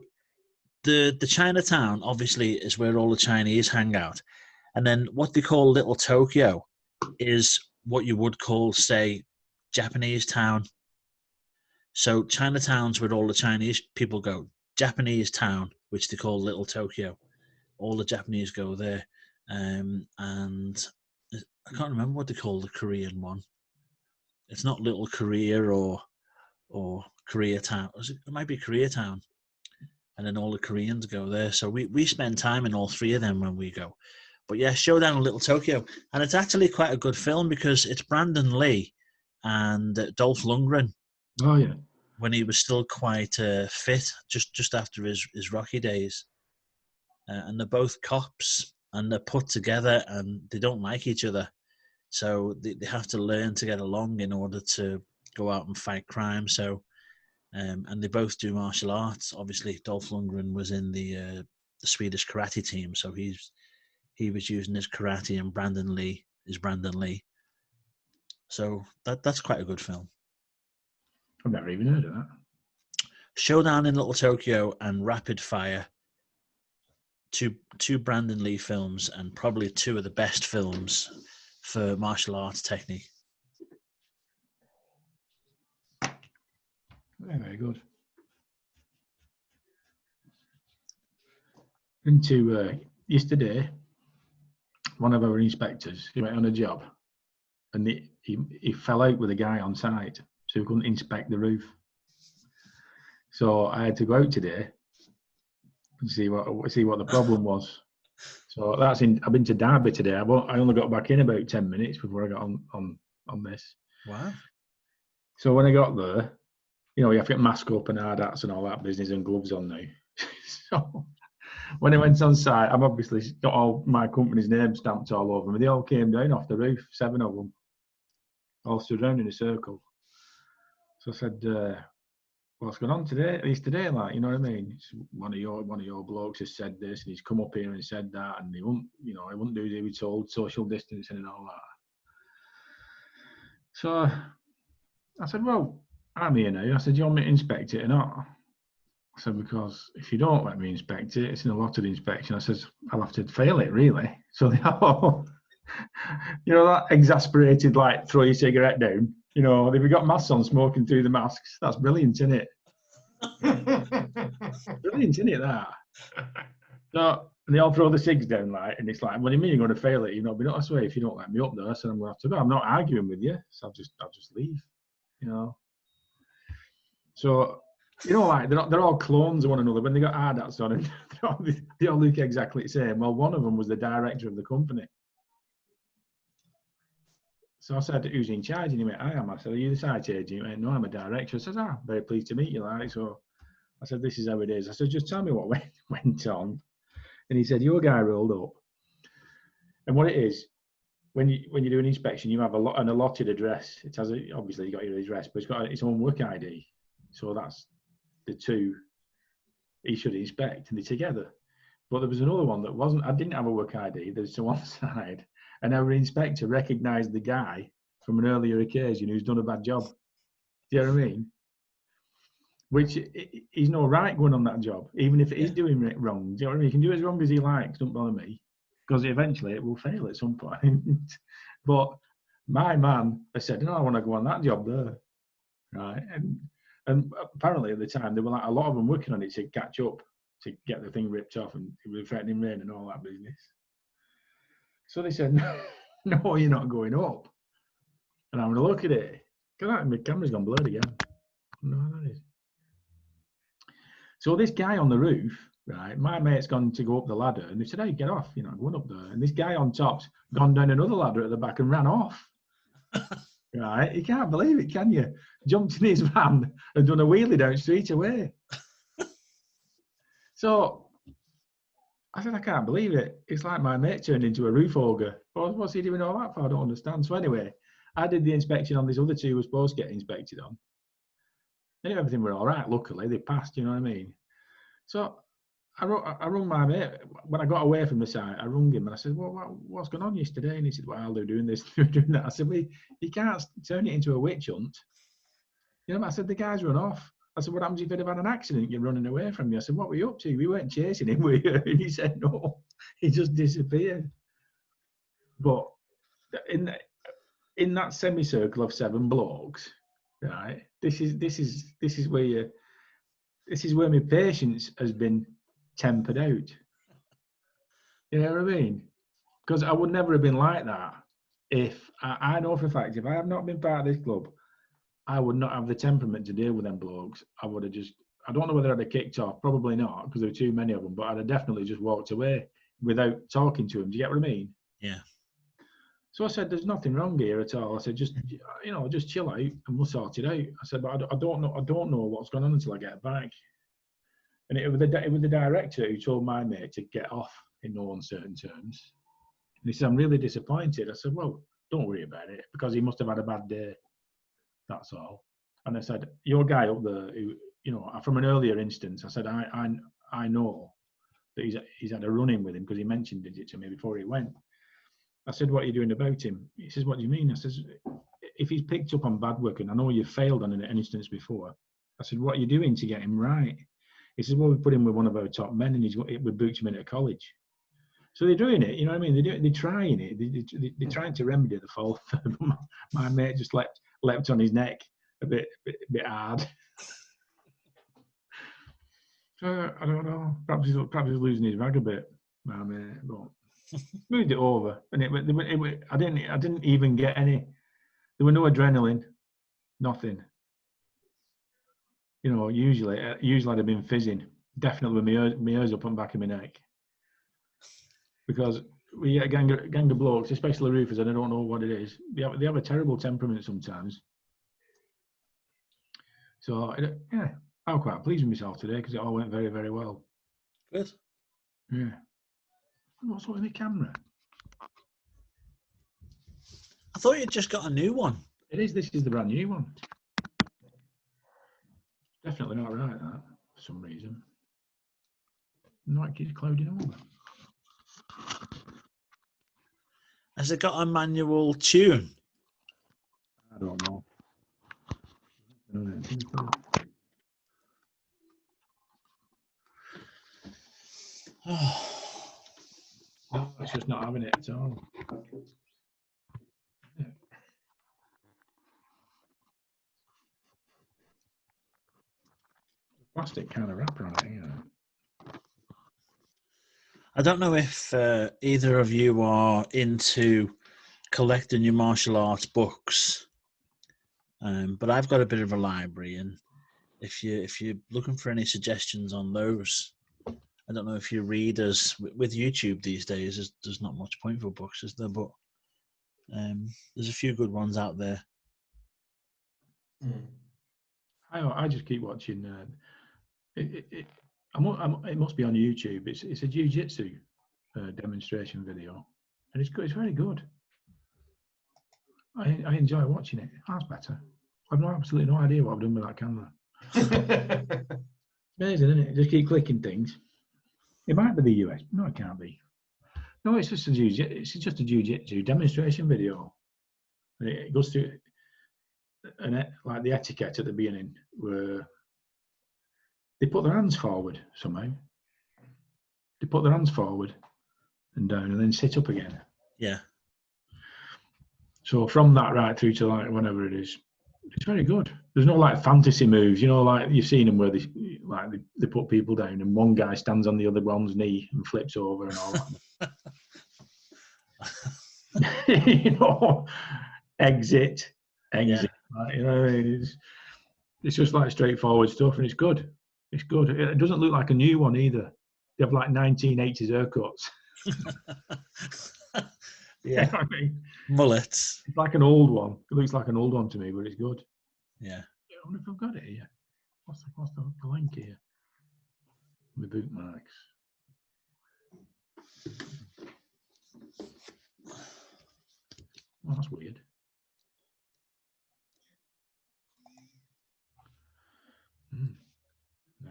the Chinatown obviously is where all the Chinese hang out. And then what they call Little Tokyo is what you would call, say, Japanese town. So Chinatown's where all the Chinese people go. Japanese town, which they call Little Tokyo. All the Japanese go there. And I can't remember what they call the Korean one. It's not Little Korea or Koreatown. It might be Koreatown, and then all the Koreans go there. So we spend time in all three of them when we go. But yeah, Showdown in Little Tokyo, and it's actually quite a good film because it's Brandon Lee and Dolph Lundgren. Oh yeah. When he was still quite fit, just after his Rocky days, and they're both cops, and they're put together, and they don't like each other, so they have to learn to get along in order to go out and fight crime. So, and they both do martial arts. Obviously, Dolph Lundgren was in the Swedish karate team, so he was using his karate, and Brandon Lee is Brandon Lee. So that's quite a good film. I've never even heard of that. Showdown in Little Tokyo and Rapid Fire. Two Brandon Lee films, and probably two of the best films for martial arts technique. Very, very good. Into yesterday, one of our inspectors, he went on a job, and he fell out with a guy on site, so he couldn't inspect the roof. So I had to go out today and see what the problem was. So I've been to Derby today. I only got back in about 10 minutes before I got on this. Wow. So when I got there, you have to get mask up and hard hats and all that business and gloves on now. So when I went on site, I've obviously got all my company's names stamped all over me. They all came down off the roof, 7 of them, all stood around in a circle. So I said, what's going on today? At least today, like, you know what I mean? It's one of your blokes has said this, and he's come up here and said that, and he wouldn't do as he was told, social distancing and all that. So I said, well, I'm here now. I said, do you want me to inspect it or not? I said, because if you don't let me inspect it, it's an allotted inspection. I said, I'll have to fail it, really. So they all, that exasperated, like, throw your cigarette down. They've got masks on, smoking through the masks. That's brilliant, isn't it? Brilliant, isn't it, that? So they all throw the cigs down, like, and it's like, what do you mean you're going to fail it? But not, I swear, if you don't let me up there, I said, I'm going to have to go. I'm not arguing with you, so I'll just leave, So, like, they're all clones of one another. When they got hard hats on, and they all look exactly the same. Well, one of them was the director of the company. So I said, who's in charge? And he went, I am. I said, are you the site agent? He went, no, I'm a director. I said, very pleased to meet you, like. So I said, this is how it is. I said, just tell me what went on. And he said, your guy rolled up. And what it is, when you do an inspection, you have an allotted address. It has, obviously, you got your address, but it's got its own work ID. So that's the two he should inspect, and they're together. But there was another one that wasn't. I didn't have a work ID. There's to one side, and our inspector recognised the guy from an earlier occasion who's done a bad job. Do you know what I mean? Which he's no right going on that job, even if it is doing it wrong. Do you know what I mean? He can do as wrong as he likes. Don't bother me, because eventually it will fail at some point. But my man has said, no, I want to go on that job there, right? And apparently at the time there were like a lot of them working on it to catch up, to get the thing ripped off, and it was threatening rain and all that business. So they said, no, you're not going up. And I'm going to look at it. My camera's gone blurred again. No, that is. So this guy on the roof, right, my mate's gone to go up the ladder, and they said, hey, get off, going up there. And this guy on top's gone down another ladder at the back and ran off. Right, you can't believe it, can you? Jumped in his van and done a wheelie down straight away. So I said, I can't believe it. It's like my mate turned into a roof ogre. What's he doing all that for? I don't understand. So anyway, I did the inspection on these other two who were supposed to get inspected on. And everything were all right, luckily. They passed, you know what I mean? So I rung my mate. When I got away from the site, I rung him and I said, what's going on yesterday? And he said, well, they're doing this, they're doing that. I said, well, you can't turn it into a witch hunt. I said, the guy's run off. I said, what happens if he'd have had an accident? You're running away from me. I said, what were you up to? We weren't chasing him, were you? And he said, no, he just disappeared. But in that semicircle of 7 blokes, right? This is where my patience has been tempered out. You know what I mean? Because I would never have been like that if I know for a fact, if I have not been part of this club I would not have the temperament to deal with them blokes. I would have just, I don't know whether I'd have kicked off, probably not, because there were too many of them, but I'd have definitely just walked away without talking to them. Do you get what I mean? Yeah. So I said, there's nothing wrong here at all. I said, just, just chill out and we'll sort it out. I said, but I don't know what's going on until I get back. And it was the director who told my mate to get off in no uncertain terms. And he said, I'm really disappointed. I said, well, don't worry about it, because he must have had a bad day. That's all. And I said, your guy up there, who, from an earlier instance, I said, I know that he's had a run-in with him, because he mentioned it to me before he went. I said, what are you doing about him? He says, what do you mean? I says, if he's picked up on bad work, and I know you've failed on an instance before, I said, what are you doing to get him right? He says, well, we put him with one of our top men, and we booked him in at college. So they're doing it, you know what I mean? They're trying it. They're trying to remedy the fault. My mate just leapt on his neck a bit hard. So I don't know. Perhaps he's losing his rag a bit, my mate. But moved it over, and I didn't even get any. There were no adrenaline, nothing. Usually I'd have been fizzing, definitely with my ears up on the back of my neck. Because we get a gang of blokes, especially roofers, and I don't know what it is. They have a terrible temperament sometimes. So yeah, I'm quite pleased with myself today, because it all went very, very well. Good. Yeah. What's with the camera? I thought you'd just got a new one. This is the brand new one. Definitely not right, that, for some reason. No, it keeps clouding over. Has it got a manual tune? I don't know. No, it's just not having it at all. Yeah. Plastic kind of wrapper on it, I don't know if either of you are into collecting your martial arts books, but I've got a bit of a library, and if you're looking for any suggestions on those, I don't know if you read with YouTube these days. There's not much point for books, is there? But there's a few good ones out there. I just keep watching. It must be on YouTube. It's a jiu-jitsu demonstration video, and it's good. It's very good. I enjoy watching it. That's better. I've absolutely no idea what I've done with that camera. Amazing, isn't it? Just keep clicking things. It might be the US. No, it can't be. No, it's just a jiu-jitsu demonstration video. And it goes through like the etiquette at the beginning, where they put their hands forward somehow. They put their hands forward and down, and then sit up again. Yeah. So from that right through to like whenever it is, it's very good. There's no like fantasy moves, like you've seen them where they put people down and one guy stands on the other one's knee and flips over and all that. Exit. Yeah. It's just like straightforward stuff, and it's good. It's good. It doesn't look like a new one either. They have like 1980s haircuts. Yeah. You know what I mean? Mullets. It's like an old one. It looks like an old one to me, but it's good. Yeah. I wonder if I've got it here. What's the link here? The bookmarks. Oh, that's weird. No,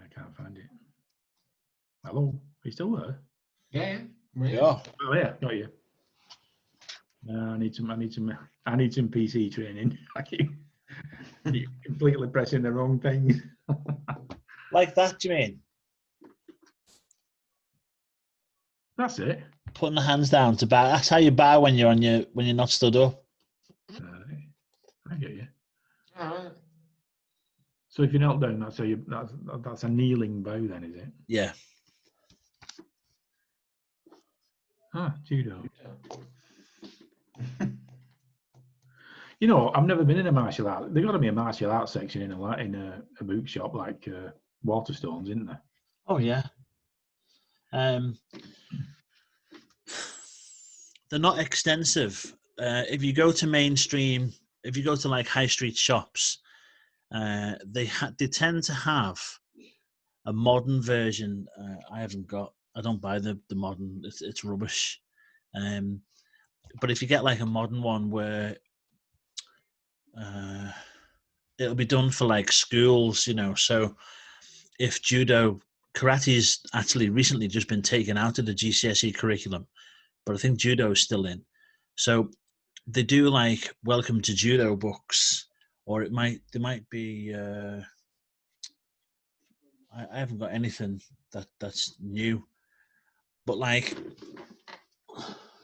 I can't find it. Hello, are you still there? Yeah. Yeah. Oh yeah, got you. No, I need some PC training. I keep completely pressing the wrong thing. Like that, do you mean? That's it. Putting the hands down to bow. That's how you bow when you're not stood up. I get you. All right. So if you're knelt down, that's a kneeling bow, then, is it? Yeah. Judo. You know, I've never been in a martial art. There's got to be a martial arts section in a bookshop like Waterstones, isn't there? Oh yeah. They're not extensive. If you go to mainstream, if you go to like high street shops, they tend to have a modern version. I don't buy the modern. It's rubbish. But if you get like a modern one where it'll be done for like schools, you know. So if karate's actually recently just been taken out of the GCSE curriculum, but I think judo is still in. So they do like welcome to judo books, or there might be. I haven't got anything that's new, but like,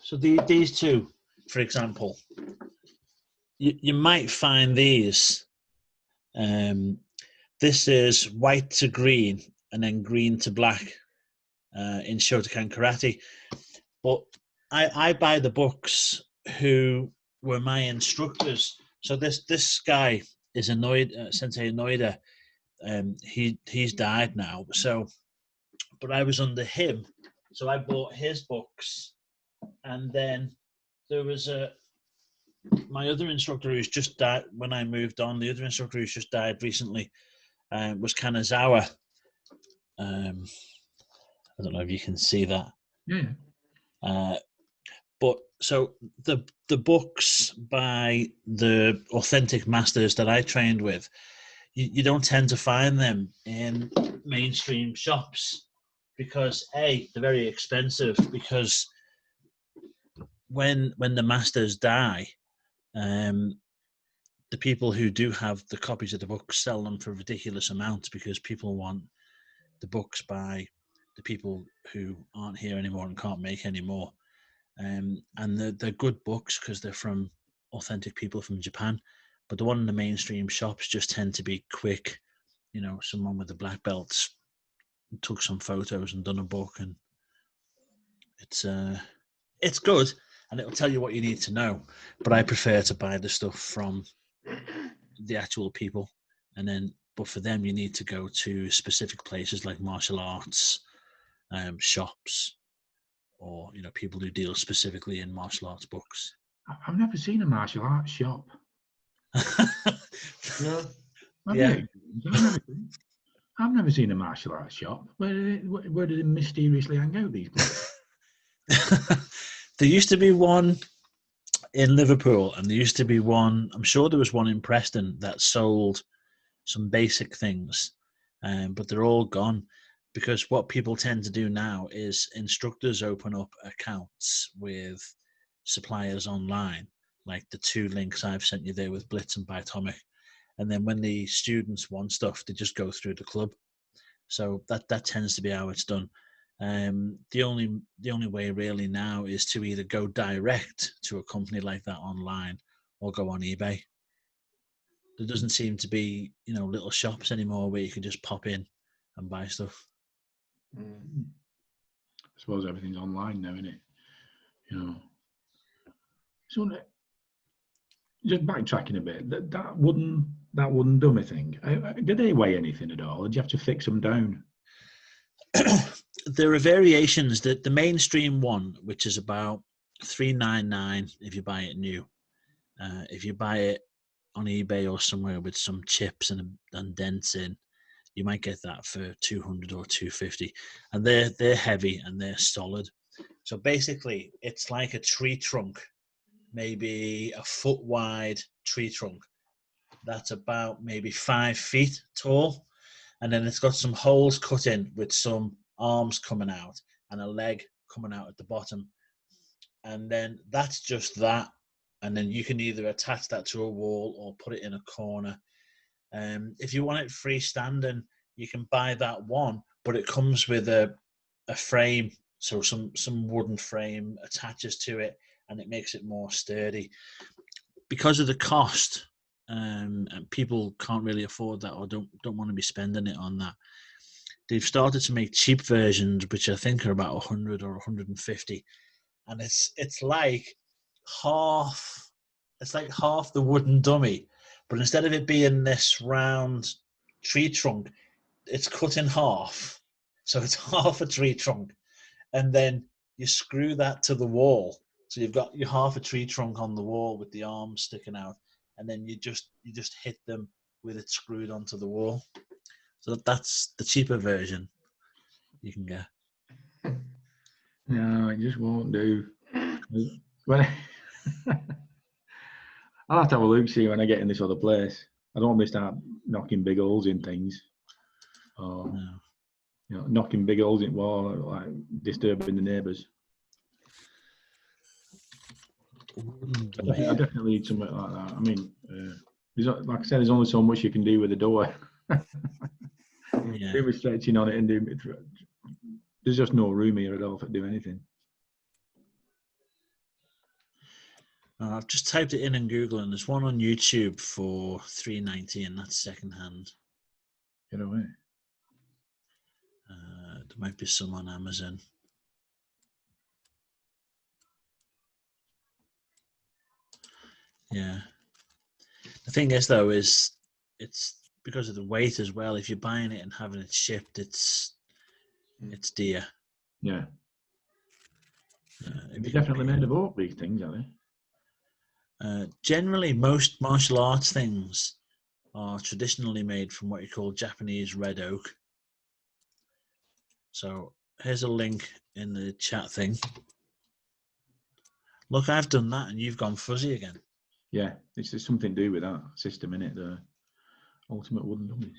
so these two, for example, you might find these. This is white to green and then green to black in Shotokan Karate. But I buy the books who were my instructors. So this guy is Sensei Inoida. He's died now. So, but I was under him. So I bought his books, and then there was my other instructor who's just died when I moved on. The other instructor who's just died recently was Kanazawa. I don't know if you can see that. Yeah. But so the books by the authentic masters that I trained with, you don't tend to find them in mainstream shops because they're very expensive. Because when the masters die, the people who do have the copies of the books sell them for ridiculous amounts because people want the books by the people who aren't here anymore and can't make any more. And they're good books because they're from authentic people from Japan. But the one in the mainstream shops just tend to be quick. You know, someone with the black belts took some photos and done a book, and it's good and it'll tell you what you need to know. But I prefer to buy the stuff from the actual people, and then. But for them, you need to go to specific places like martial arts shops, or you know, people who deal specifically in martial arts books. I've never seen a martial arts shop. No. Yeah. I've never seen a martial arts shop. Where do they mysteriously hang out, these places? There used to be one in Liverpool, and there used to be one, I'm sure there was one in Preston that sold some basic things, but they're all gone. Because what people tend to do now is instructors open up accounts with suppliers online, like the two links I've sent you there with Blitz and Bitomic. And then when the students want stuff, they just go through the club. So that tends to be how it's done. The only way really now is to either go direct to a company like that online or go on eBay. There doesn't seem to be, you know, little shops anymore where you can just pop in and buy stuff. I suppose everything's online now, isn't it? You know. So just backtracking a bit, that wooden dummy thing, did they weigh anything at all? Or did you have to fix them down? There are variations. The mainstream one, which is about $399 if you buy it new. If you buy it on eBay or somewhere with some chips and dents in, you might get that for $200 or $250, and they're heavy and they're solid. So basically, it's like a tree trunk, maybe a foot wide tree trunk. That's about maybe 5 feet tall, and then it's got some holes cut in with some arms coming out and a leg coming out at the bottom, and then that's just that. And then you can either attach that to a wall or put it in a corner. If you want it freestanding, you can buy that one, but it comes with a frame, so some wooden frame attaches to it, and it makes it more sturdy. Because of the cost, and people can't really afford that or don't want to be spending it on that. They've started to make cheap versions, which I think are about 100 or 150, and it's like half it's like half the wooden dummy, but instead of it being this round tree trunk, it's cut in half. So it's half a tree trunk, and then you screw that to the wall. So you've got your half a tree trunk on the wall with the arms sticking out, and then you just hit them with it screwed onto the wall. So that's the cheaper version you can get. No, it just won't do. Well, I'll have to have a look, see when I get in this other place. I don't want to start knocking big holes in things, or No. knocking big holes in wall, like disturbing the neighbours. I definitely need something like that. I mean, like I said, there's only so much you can do with a door. Yeah. Really stretching on it and doing it. There's just no room here at all to do anything. I've just typed it in Google, and there's one on YouTube for $3.90, and that's secondhand. Get away. There might be some on Amazon. Yeah. The thing is, though, is it's because of the weight as well. If you're buying it and having it shipped, it's dear. Yeah. They're definitely made of oak, these things, are they? Generally, most martial arts things are traditionally made from what you call Japanese red oak. So here's a link in the chat thing. Look, I've done that and you've gone fuzzy again. Yeah, it's just something to do with that system in it, the ultimate wooden dummies.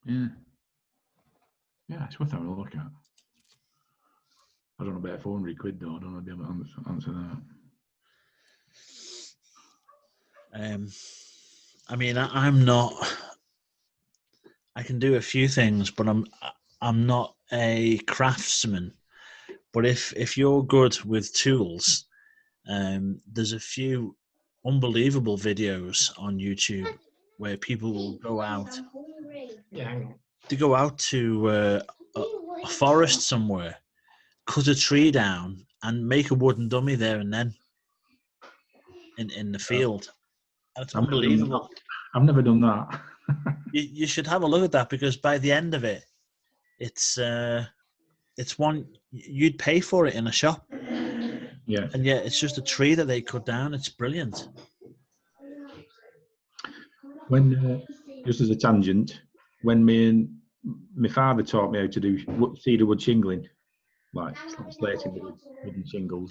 Yeah. Yeah, it's worth having a look at. I don't know about 400 quid though. I don't know if I'll be able to answer that. I mean, I'm not. I can do a few things, but I'm not a craftsman. But if you're good with tools, there's a few unbelievable videos on YouTube where people will go out. They go out to a forest somewhere, cut a tree down, and make a wooden dummy there and then in the field. And it's unbelievable. I've never done that. You should have a look at that, because by the end of it, it's one you'd pay for it in a shop. Yeah. And yet it's just a tree that they cut down. It's brilliant. When just as a tangent, when my father taught me how to do cedar wood shingling, like slating with wooden shingles,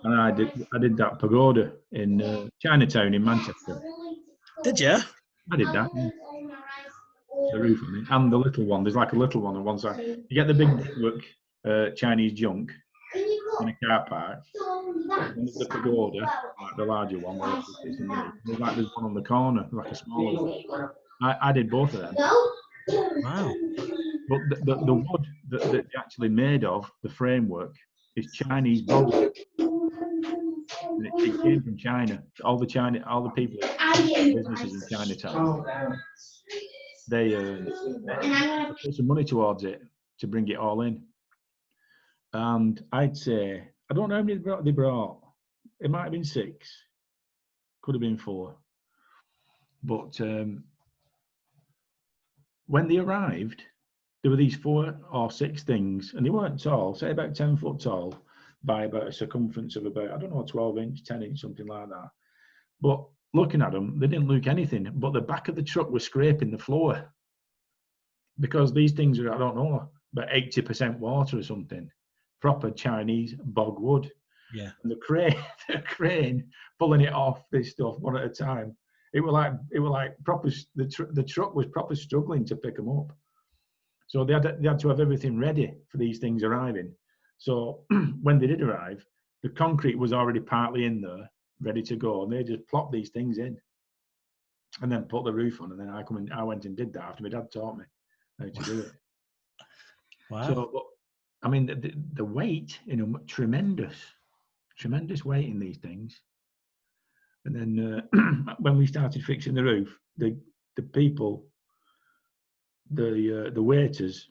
and I did that pagoda in Chinatown in Manchester. Did you? I did that. Yeah. The roof on it, and the little one. There's like a little one on one side. You get the big brickwork Chinese junk in a car park. And there's the pagoda, like the larger one, where it's underneath. There's one on the corner, like a smaller one. I did both of them. Wow. But the wood that they actually made of, the framework, is Chinese bogwood. And it came from China. All the people, businesses in Chinatown, they put some money towards it to bring it all in. And I'd say, I don't know how many they brought. It might have been 6, could have been 4. But when they arrived, there were these 4 or 6 things, and they weren't tall, say about 10 foot tall, by about a circumference of about, I don't know, 12 inch, 10 inch, something like that. But looking at them, they didn't look anything, but the back of the truck was scraping the floor. Because these things are, I don't know, about 80% water or something. Proper Chinese bog wood. Yeah. And the crane pulling it off this stuff one at a time. It were like proper. The truck was proper struggling to pick them up. So they had to have everything ready for these things arriving. So when they did arrive, the concrete was already partly in there, ready to go, and they just plopped these things in, and then put the roof on. And then I went and did that after my dad taught me how to do it. Wow. So, I mean, the weight, tremendous weight in these things. And then when we started fixing the roof, the people the waiters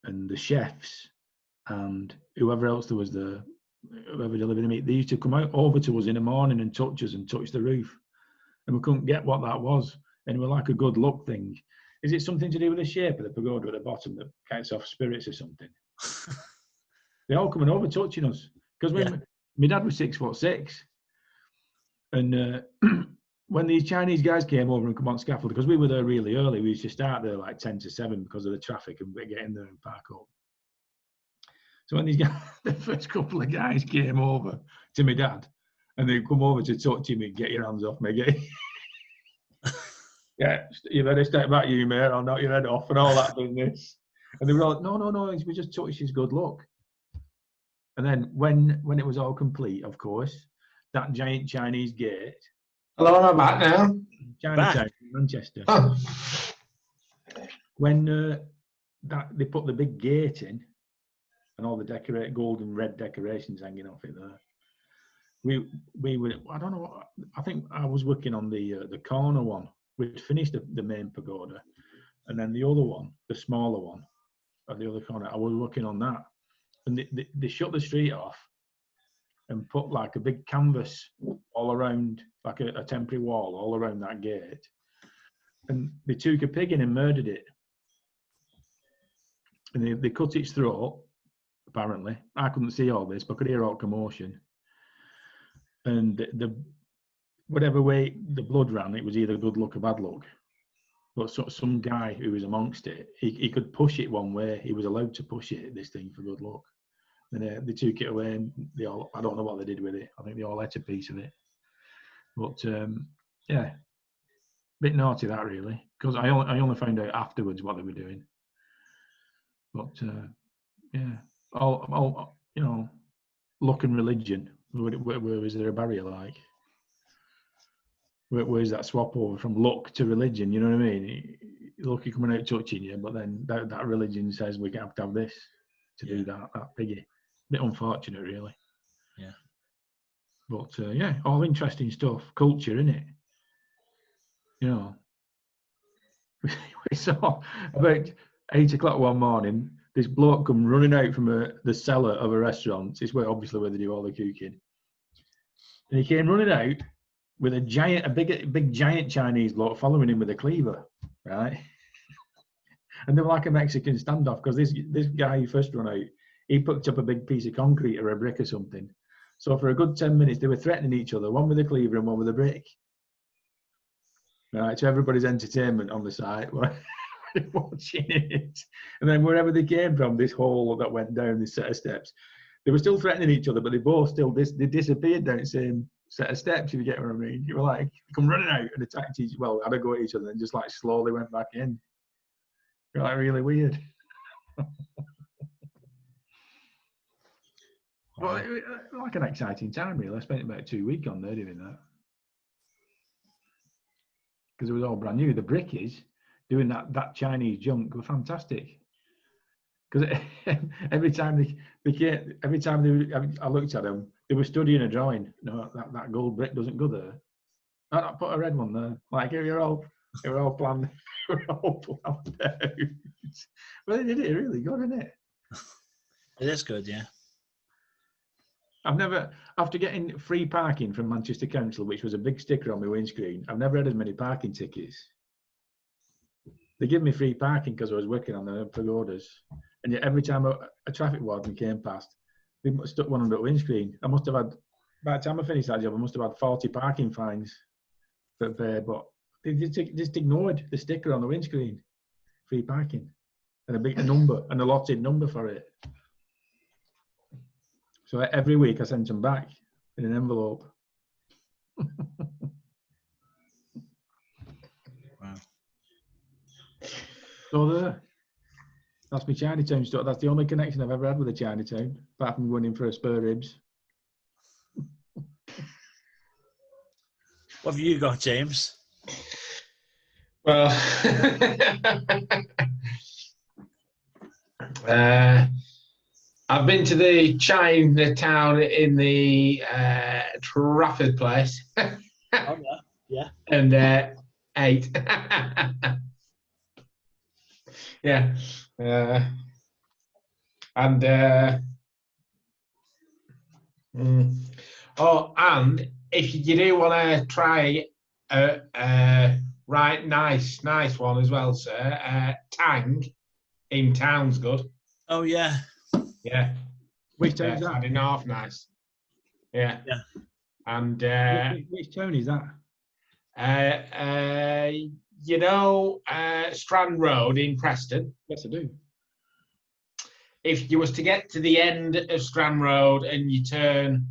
and the chefs and whoever else there was there, whoever delivered the meat, they used to come out over to us in the morning and touch us and touch the roof, and we couldn't get what that was, and it was like a good luck thing. Is it something to do with the shape of the pagoda at the bottom that kicks off spirits or something? They're all coming over touching us because my dad was 6'6", and when these Chinese guys came over and come on scaffold, because we were there really early, we used to start there like 10 to 7 because of the traffic and we get in there and park up. So when these guys, the first couple of guys came over to my dad, and they come over to touch him and get your hands off me, yeah, you better step back, you mate, I'll knock your head off and all that business. And they were all, no, we just touched his good luck. And then when it was all complete, of course, that giant Chinese gate. Hello, I'm back now. Chinatown, Manchester. Oh. When they put the big gate in, and all the gold and red decorations hanging off it there. We were, I don't know, I think I was working on the corner one. We'd finished the main pagoda, and then the other one, the smaller one, at the other corner, I was working on that. And they shut the street off and put like a big canvas all around, like a temporary wall all around that gate. And they took a pig in and murdered it. And they cut its throat, apparently. I couldn't see all this, but I could hear all commotion. And whatever way the blood ran, it was either good luck or bad luck. But some guy who was amongst it, he could push it one way. He was allowed to push it, this thing, for good luck. And they took it away, and I don't know what they did with it. I think they all ate a piece of it. But yeah, a bit naughty that, really, because I only found out afterwards what they were doing. But yeah, all luck and religion. Where is there a barrier like? Where's that swap over from luck to religion? You know what I mean? Lucky coming out touching you, but then that religion says we have to have this to do that piggy. Bit unfortunate, really. Yeah. But yeah, all interesting stuff. Culture, innit? You know. We saw about 8 o'clock one morning, this bloke come running out from the cellar of a restaurant. It's obviously where they do all the cooking. And he came running out with a big giant Chinese bloke following him with a cleaver, right? And they were like a Mexican standoff, because this guy who first run out, he picked up a big piece of concrete or a brick or something. So for a good 10 minutes, they were threatening each other, one with a cleaver and one with a brick. Right, so everybody's entertainment on the side, watching it. And then wherever they came from, this hole that went down this set of steps, they were still threatening each other, but they both still they disappeared down the same set of steps, if you get what I mean. You were like, come running out and attacked had a go at each other and just like slowly went back in. You're like, really weird. Well, like an exciting time, really. I spent about 2 weeks on there doing that. Because it was all brand new. The brickies doing that Chinese junk were fantastic. Because every time I looked at them, they were studying a drawing. No, that gold brick doesn't go there. No, put a red one there. Like they were all planned. They were all planned out. Well, they did it really good, isn't it? It is good, yeah. I've never, after getting free parking from Manchester Council, which was a big sticker on my windscreen, I've never had as many parking tickets. They give me free parking because I was working on the pagodas. And yet every time a traffic warden came past, they stuck one under the windscreen. I must have had, by the time I finished that job, I must have had 40 parking fines for paid, but they just ignored the sticker on the windscreen. Free parking. And a number, an allotted number for it. So every week I sent them back in an envelope. Wow. So there. That's my Chinatown stuff. That's the only connection I've ever had with a Chinatown, apart from going in for a spare ribs. What have you got, James? Well, I've been to the Chinatown in the Trafford place. Oh, yeah. And ate. Yeah. And and if you do want to try right, nice one as well, sir. Tang in town's good. Oh yeah. Yeah. Which town is I that? didn't half nice. Yeah. Yeah. And Which town is that? you know, Strand Road in Preston. Yes, I do. If you was to get to the end of Strand Road and you turn,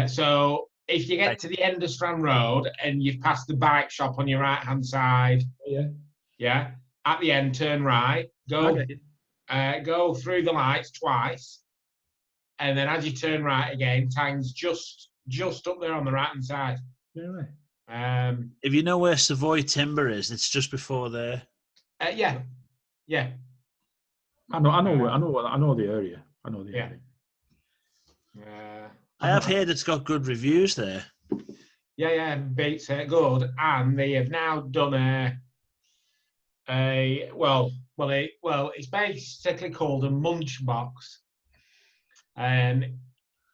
so if you get to the end of Strand Road and you've passed the bike shop on your right hand side, yeah, at the end, turn right, go through the lights twice, and then as you turn right again, Tang's just up there on the right hand side. Really? If you know where Savoy Timber is, it's just before there. Yeah. I know the area. I know the Yeah. area. I have heard it's got good reviews there. Yeah, beats good, and they have now done it's basically called a munch box, and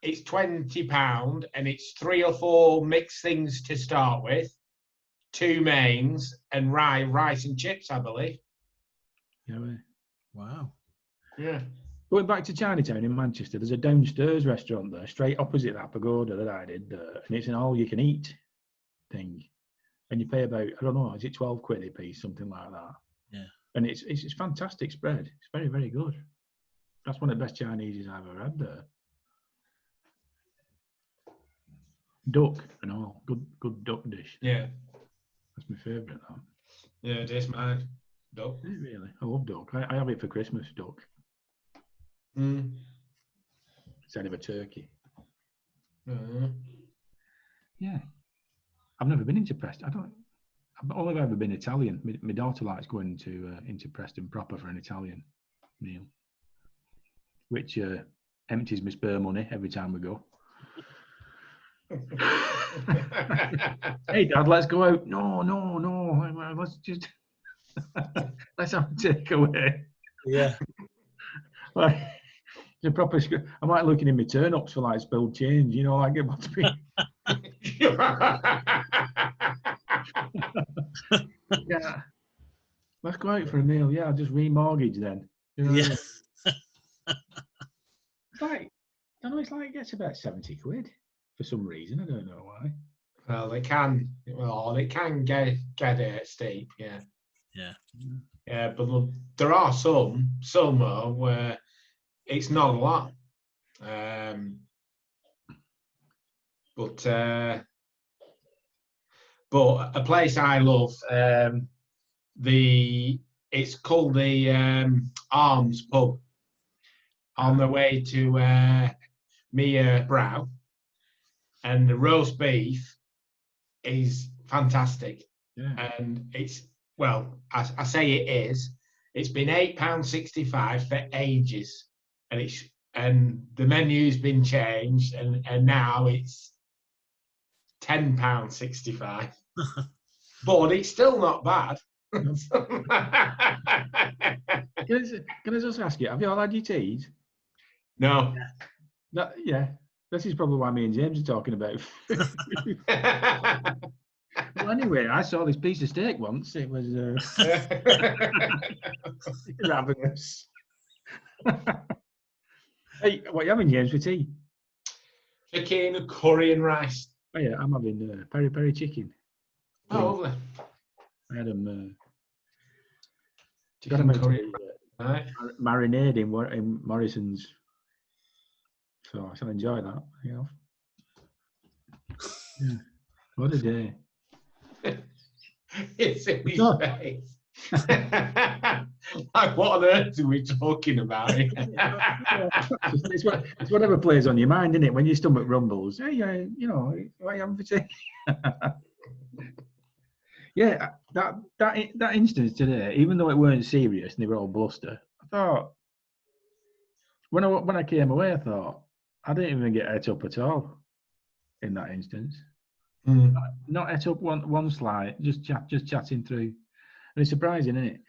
it's £20, and it's 3 or 4 mixed things to start with, 2 mains, and rice and chips, I believe. Yeah. Wow. Yeah. Going back to Chinatown in Manchester, there's a downstairs restaurant there, straight opposite that pagoda that I did, and it's an all-you-can-eat thing. And you pay about, I don't know, is it 12 quid a piece, something like that? Yeah. And it's fantastic spread. It's very, very good. That's one of the best Chinese I've ever had there. Duck and all, good duck dish. Yeah. That's my favourite. That. Yeah, it is mine. Duck. Is it really? I love duck. I have it for Christmas, duck. Instead of a turkey. Yeah. I've never been into Preston. I've only ever been Italian. My daughter likes going into Preston proper for an Italian meal, which empties my spare money every time we go. Hey, Dad, let's go out. No. Let's just let's have a takeaway. Yeah. Like the proper. I'm like looking in my turn-ups for like spilled change. You know, like it must be. Yeah. Let's go out for a meal. Yeah, I'll just remortgage then. You know Yeah. It's like, I don't know, it's like it gets about 70 quid for some reason. I don't know why. Well, it can get steep, yeah. Yeah. Yeah, but there are some where it's not a lot. But a place I love, it's called the Arms Pub on the way to Mia Brow, and the roast beef is fantastic. Yeah. And I say it is. It's been £8.65 for ages, and the menu's been changed, and now it's £10.65. But it's still not bad. Can I just ask you, have you all had your teas? No. Yeah. This is probably why me and James are talking about. Well, anyway, I saw this piece of steak once. It was ravenous. Hey, what are you having, James, for tea? Chicken, curry, and rice. Oh yeah, I'm having peri peri chicken. Oh, lovely. I had them. Chicken curry. Right. Marinade in Morrison's. So I shall enjoy that. You know. Yeah. What a day. It's in his face. Like, what on earth are we talking about? It's whatever plays on your mind, isn't it? When your stomach rumbles, hey, you know, what are you having for tea? Yeah, that instance today, even though it weren't serious and they were all bluster, I thought when I came away, I thought I didn't even get et up at all in that instance. Not et up one slide, just chatting through. And it's surprising, isn't it?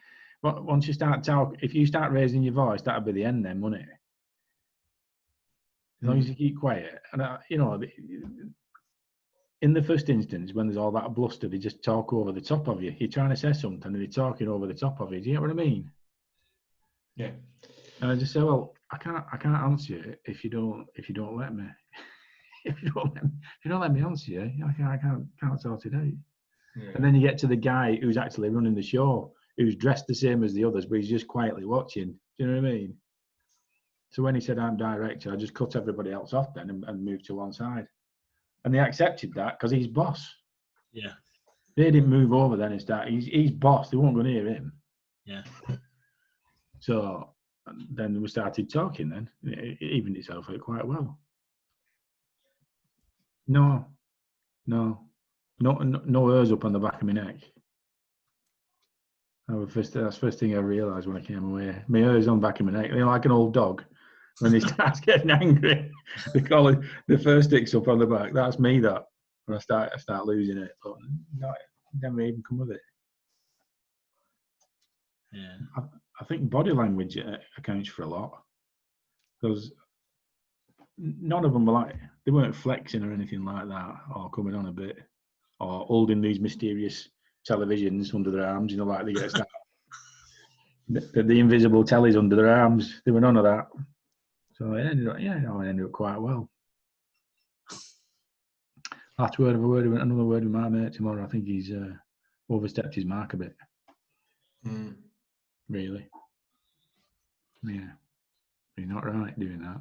But once you start talking, if you start raising your voice, that'll be the end then, won't it? As long as you keep quiet. And, in the first instance, when there's all that bluster, they just talk over the top of you. You're trying to say something and they're talking over the top of you. Do you know what I mean? Yeah. And I just say, well, I can't answer you if you don't let me. if you don't let me answer you, I can't sort it out. Yeah. And then you get to the guy who's actually running the show, who's dressed the same as the others, but he's just quietly watching. Do you know what I mean? So when he said I'm director, I just cut everybody else off then and moved to one side. And they accepted that because he's boss. Yeah. They didn't move over then and start. He's boss. They weren't going to hear him. Yeah. So then we started talking. Then it evened itself out quite well. No hairs up on the back of my neck. That's the first thing I realised when I came away. My hair's on the back of my neck. You know, like an old dog. When he starts getting angry, they call it the first sticks up on the back. That's me. That when I start losing it, but no, never even come with it. Yeah. I think body language accounts for a lot because none of them were they weren't flexing or anything like that, or coming on a bit, or holding these mysterious televisions under their arms. You know, like they get that the invisible tellies under their arms. There were none of that. So it ended up quite well. I'll have to have another word with my mate tomorrow. I think he's overstepped his mark a bit. Really. Yeah. You're not right doing that.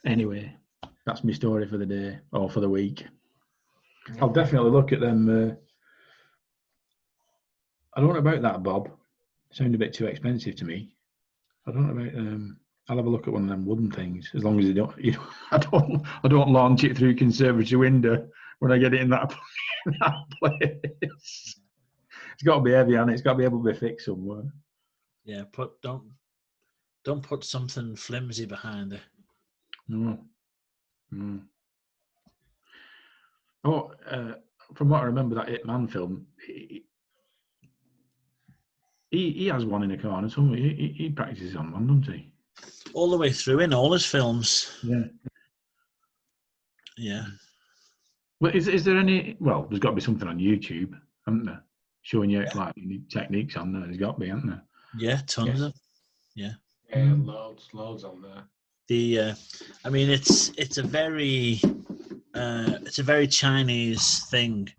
Anyway, that's my story for the day, or for the week. I'll definitely look at them. I don't know about that, Bob. Sound a bit too expensive to me. I don't know about I'll have a look at one of them wooden things, as long as they don't. I don't launch it through conservatory window when I get it in that place. It's got to be heavy on it. It's got to be able to be fixed somewhere. Yeah, don't put something flimsy behind it. No. Oh, from what I remember, that It Man film, he has one in a corner. So he practices on one, doesn't he? All the way through in all his films. Yeah. Yeah. Well, is there any? Well, there's got to be something on YouTube, hasn't there? Showing you like techniques on there. There's got to be, hasn't there? Yeah, tons of. Yeah. Yeah, loads on there. I mean, it's a very Chinese thing.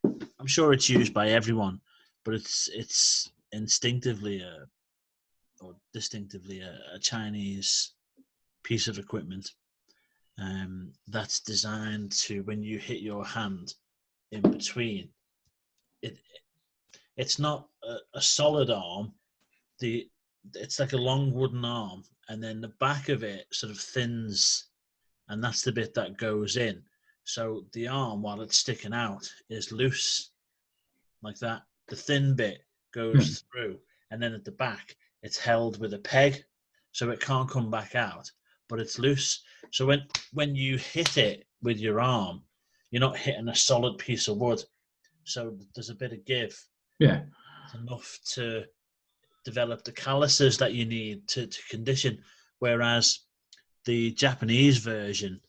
I'm sure it's used by everyone, but it's instinctively or distinctively a Chinese piece of equipment that's designed to, when you hit your hand in between, it's not a solid arm. It's like a long wooden arm, and then the back of it sort of thins, and that's the bit that goes in. So the arm, while it's sticking out, is loose like that. The thin bit goes through, and then at the back, it's held with a peg, so it can't come back out, but it's loose. So when you hit it with your arm, you're not hitting a solid piece of wood. So there's a bit of give. Yeah. It's enough to develop the calluses that you need to condition, whereas the Japanese version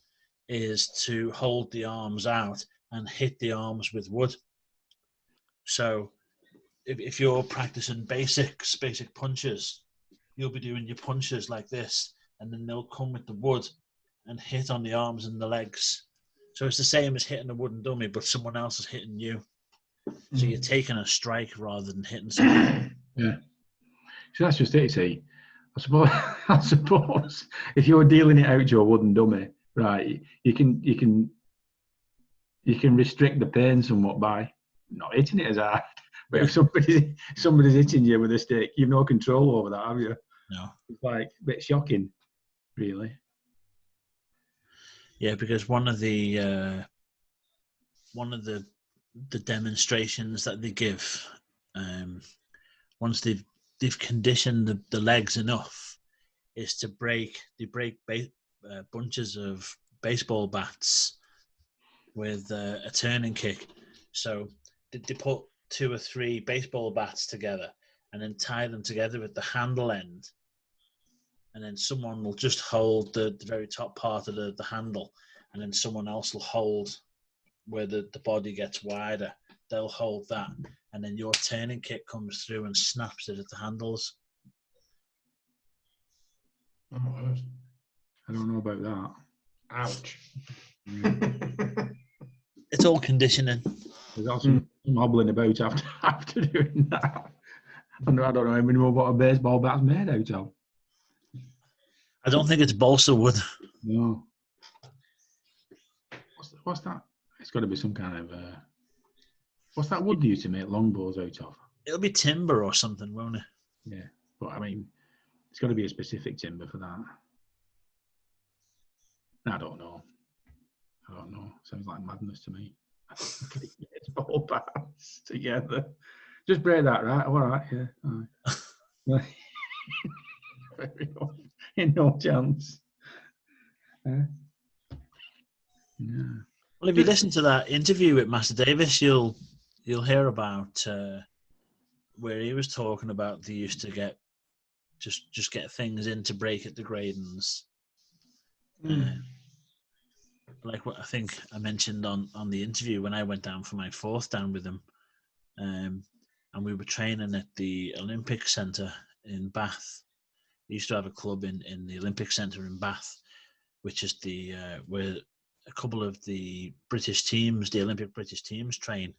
is to hold the arms out and hit the arms with wood. So if you're practicing basic punches, you'll be doing your punches like this, and then they'll come with the wood and hit on the arms and the legs. So it's the same as hitting a wooden dummy, but someone else is hitting you. So you're taking a strike rather than hitting someone. Yeah. So that's just it, see. I suppose if you're dealing it out to a wooden dummy, right, you can restrict the pain somewhat by not hitting it as hard. But if somebody's hitting you with a stick, you've no control over that, have you? No. It's like a bit shocking, really. Yeah, because one of the demonstrations that they give, once they've conditioned the legs enough, is to break bunches of baseball bats with a turning kick. So they put 2 or 3 baseball bats together and then tie them together at the handle end. And then someone will just hold the very top part of the handle, and then someone else will hold where the body gets wider. They'll hold that, and then your turning kit comes through and snaps it at the handles. Oh, God. I don't know about that. Ouch. It's all conditioning. There's also some hobbling about after doing that. I don't know anymore what a baseball bat's made out of. I don't think it's balsa wood. No. What's that? It's got to be some kind of... what's that wood they used to make longbows out of? It'll be timber or something, won't it? Yeah, but I mean, it's got to be a specific timber for that. I don't know. Sounds like madness to me. Baseball bats together. Just break that, right? All right, yeah. All right. No chance. Yeah. Well, if you listen to that interview with Master Davis, you'll hear about where he was talking about they used to get just get things in to break at the gradings. Like what I think I mentioned on the interview when I went down for my 4th dan with him, and we were training at the Olympic Centre in Bath. We used to have a club in the Olympic Centre in Bath, which is the where a couple of the British teams, the Olympic British teams, train,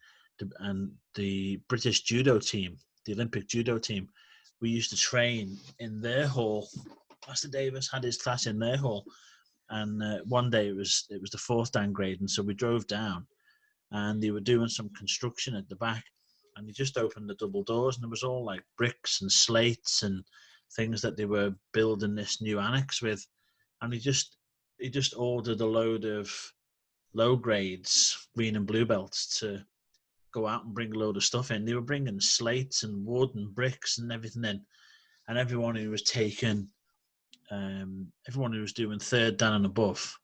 and the British judo team, the Olympic judo team, we used to train in their hall. Master Davis had his class in their hall, and one day it was the 4th dan grade, and so we drove down, and they were doing some construction at the back, and they just opened the double doors, and there was all like bricks and slates and things that they were building this new annex with, and he just ordered a load of low grades, green and blue belts, to go out and bring a load of stuff in. They were bringing slates and wood and bricks and everything in, and everyone who was taking, everyone who was doing 3rd dan and above,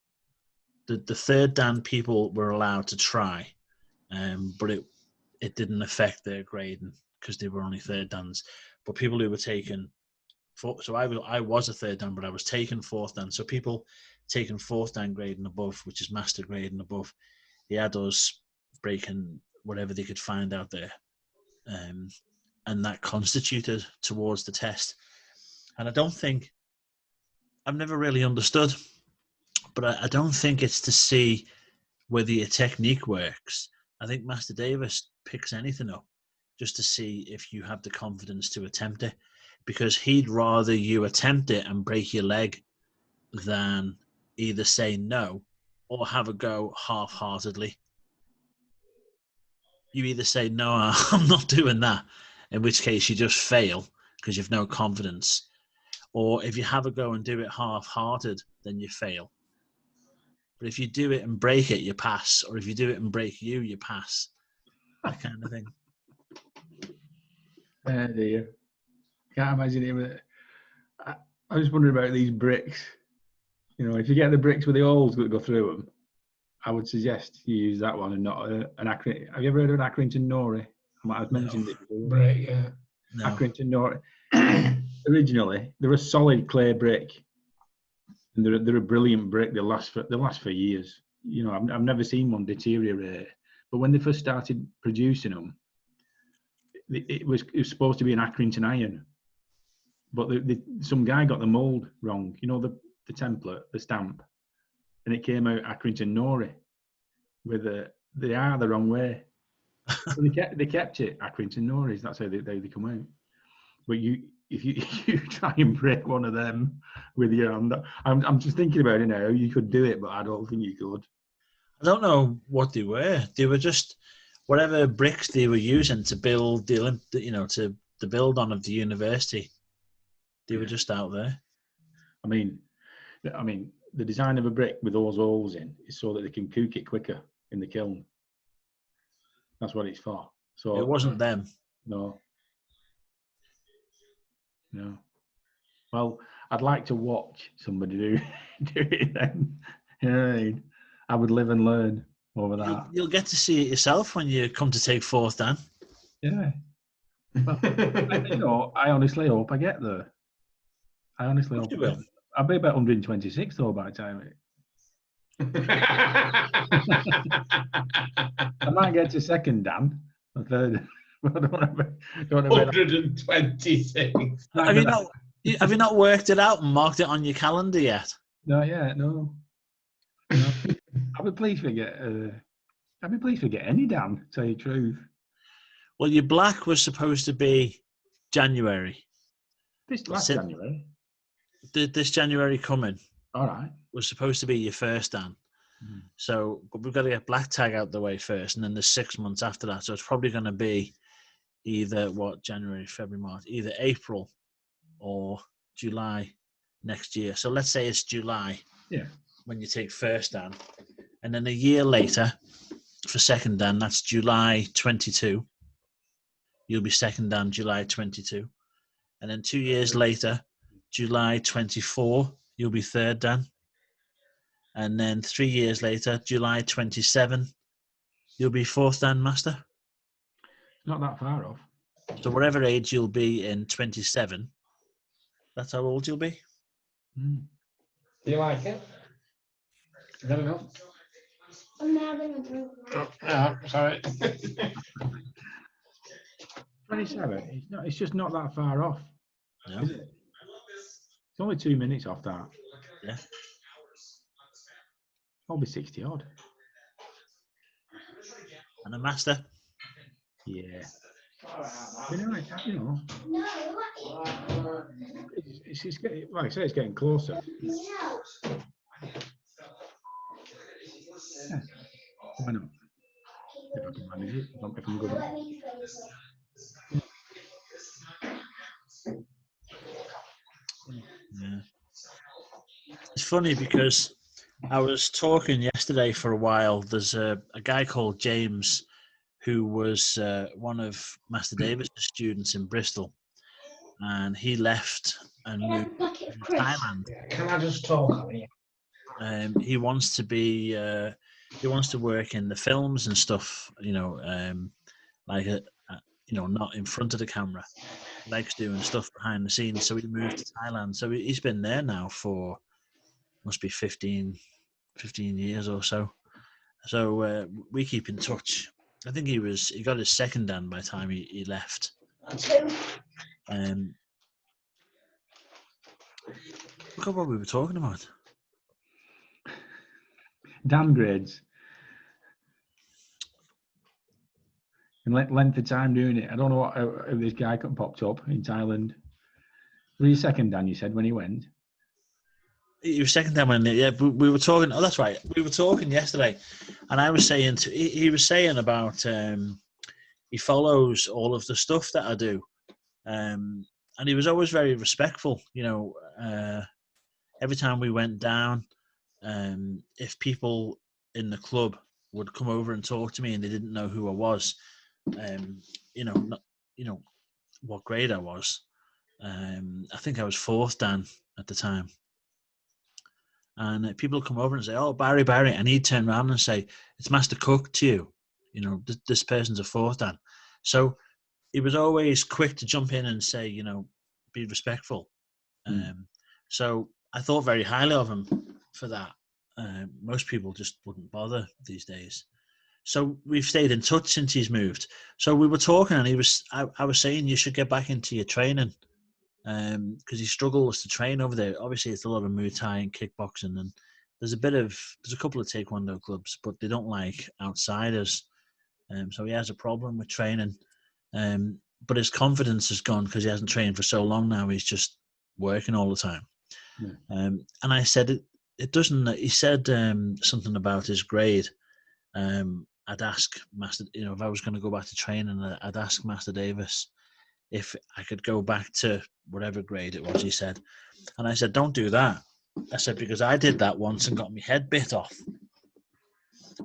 the 3rd dan people were allowed to try, but it didn't affect their grading because they were only 3rd dans. But people who were taking, so I was a 3rd dan, but I was taking 4th dan. So people taking 4th dan grade and above, which is master grade and above, they had us breaking whatever they could find out there, and that constituted towards the test. And I've never really understood, but I don't think it's to see whether your technique works. I think Master Davis picks anything up just to see if you have the confidence to attempt it, because he'd rather you attempt it and break your leg than either say no or have a go half-heartedly. You either say, no, I'm not doing that, in which case you just fail because you've no confidence. Or if you have a go and do it half-hearted, then you fail. But if you do it and break it, you pass. Or if you do it and break you pass. That kind of thing. Oh dear. Can't imagine him. I was wondering about these bricks. You know, if you get the bricks with the holes that go through them, I would suggest you use that one and not an Accrington. Have you ever heard of an Accrington Nori? I might have mentioned it before. Right, yeah. No. Accrington Nori. Originally, they're a solid clay brick, and they're a brilliant brick. They last for years. You know, I've never seen one deteriorate. But when they first started producing them, it was supposed to be an Accrington iron, but some guy got the mould wrong. You know, the template, the stamp, and it came out Accrington Nori with they are the wrong way. So they kept it Accrington Noris. That's how they come out. But if you try and break one of them with your hand, I'm just thinking about it now. You could do it, but I don't think you could. I don't know what they were. They were just whatever bricks they were using to build to build on of the university. They were just out there. I mean, the design of a brick with those holes in is so that they can cook it quicker in the kiln. That's what it's for. So it wasn't them. No. Well, I'd like to watch somebody do it then. You know what I mean? I would live and learn over that. You'll get to see it yourself when you come to take 4th dan. Yeah. Well, I honestly hope I get there. I honestly hope You I will. get there. I'll be about 126 though by the time I might get to second, Dan. Or third. I don't want to 126. Have you not worked it out and marked it on your calendar yet? No, yeah, no. I'll be pleased to get. I'll be pleased to get any Dan. To tell you the truth. Well, your black was supposed to be January. This last January. This January coming. All right. Was supposed to be your first Dan. So, but we've got to get black tag out the way first, and then there's 6 months after that. So it's probably going to be either January, February, March, either April or July next year. So let's say it's July. Yeah. When you take first Dan, and then a year later for second Dan, that's July 22. You'll be second Dan July 22, and then 2 years later, July 24, you'll be third Dan. And then 3 years later, July 27, you'll be fourth Dan master. Not that far off. So whatever age you'll be in 27, that's how old you'll be. Do you like it? Is that enough? I'm having a drink. Sorry. 27. It's just not that far off. No. Is it? It's only 2 minutes off that. Yeah. I'll be 60 odd. And a master. Yeah. You know, No. it's getting, like I say, it's getting closer. No. Yeah. Why not? If I can manage it, if I'm good at Let it. me finish it. Yeah. It's funny because I was talking yesterday for a while. There's a guy called James who was one of Master Davis' students in Bristol, and he left and moved to Thailand. Can I just talk on it? He wants to be. He wants to work in the films and stuff. Not in front of the camera. He likes doing stuff behind the scenes. So he moved to Thailand. So he's been there now for must be 15 years or so. So we keep in touch. I think he got his second Dan by the time he left. Look at what we were talking about. Downgrades. And length of time doing it. I don't know how this guy popped up in Thailand. Was he second Dan, you said, when he went? He was second Dan when, yeah, we were talking. Oh, that's right. We were talking yesterday, and I was saying, he was saying about he follows all of the stuff that I do. And he was always very respectful. Every time we went down, if people in the club would come over and talk to me and they didn't know who I was, what grade I was. I think I was fourth Dan at the time. And people would come over and say, "Oh, Barry," and he'd turn around and say, "It's Master Cook to you. This person's a fourth Dan." So he was always quick to jump in and say, be respectful. So I thought very highly of him for that. Most people just wouldn't bother these days. So we've stayed in touch since he's moved. So we were talking, and I was saying you should get back into your training because he struggles to train over there. Obviously, it's a lot of Muay Thai and kickboxing, and there's a couple of Taekwondo clubs, but they don't like outsiders. So he has a problem with training. But his confidence has gone because he hasn't trained for so long now. He's just working all the time. Yeah. And I said, it doesn't, he said something about his grade. I'd ask Master, if I was going to go back to training, I'd ask Master Davis if I could go back to whatever grade it was, he said. And I said, don't do that. I said, because I did that once and got my head bit off.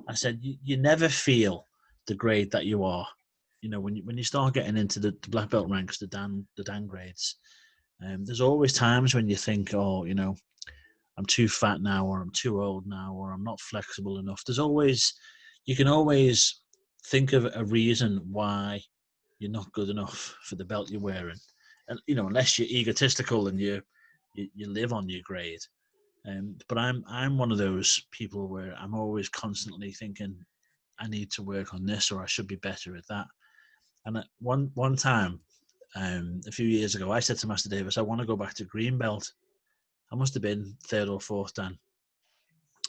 I said, you never feel the grade that you are. When you start getting into the black belt ranks, the Dan grades, there's always times when you think, oh, I'm too fat now, or I'm too old now, or I'm not flexible enough. You can always think of a reason why, you're not good enough for the belt you're wearing, and unless you're egotistical and you live on your grade. But I'm one of those people where I'm always constantly thinking I need to work on this, or I should be better at that. And at one time, a few years ago, I said to Master Davis, I want to go back to green belt. I must have been third or fourth dan,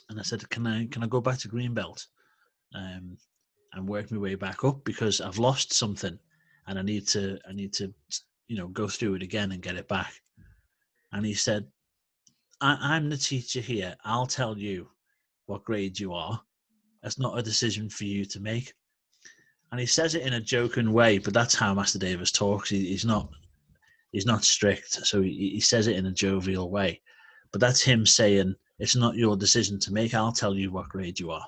and I said, can I go back to green belt, and work my way back up, because I've lost something, and I need to go through it again and get it back. And he said, I'm the teacher here. I'll tell you what grade you are. That's not a decision for you to make. And he says it in a joking way, but that's how Master Davis talks. He's not strict, so he says it in a jovial way. But that's him saying, it's not your decision to make. I'll tell you what grade you are.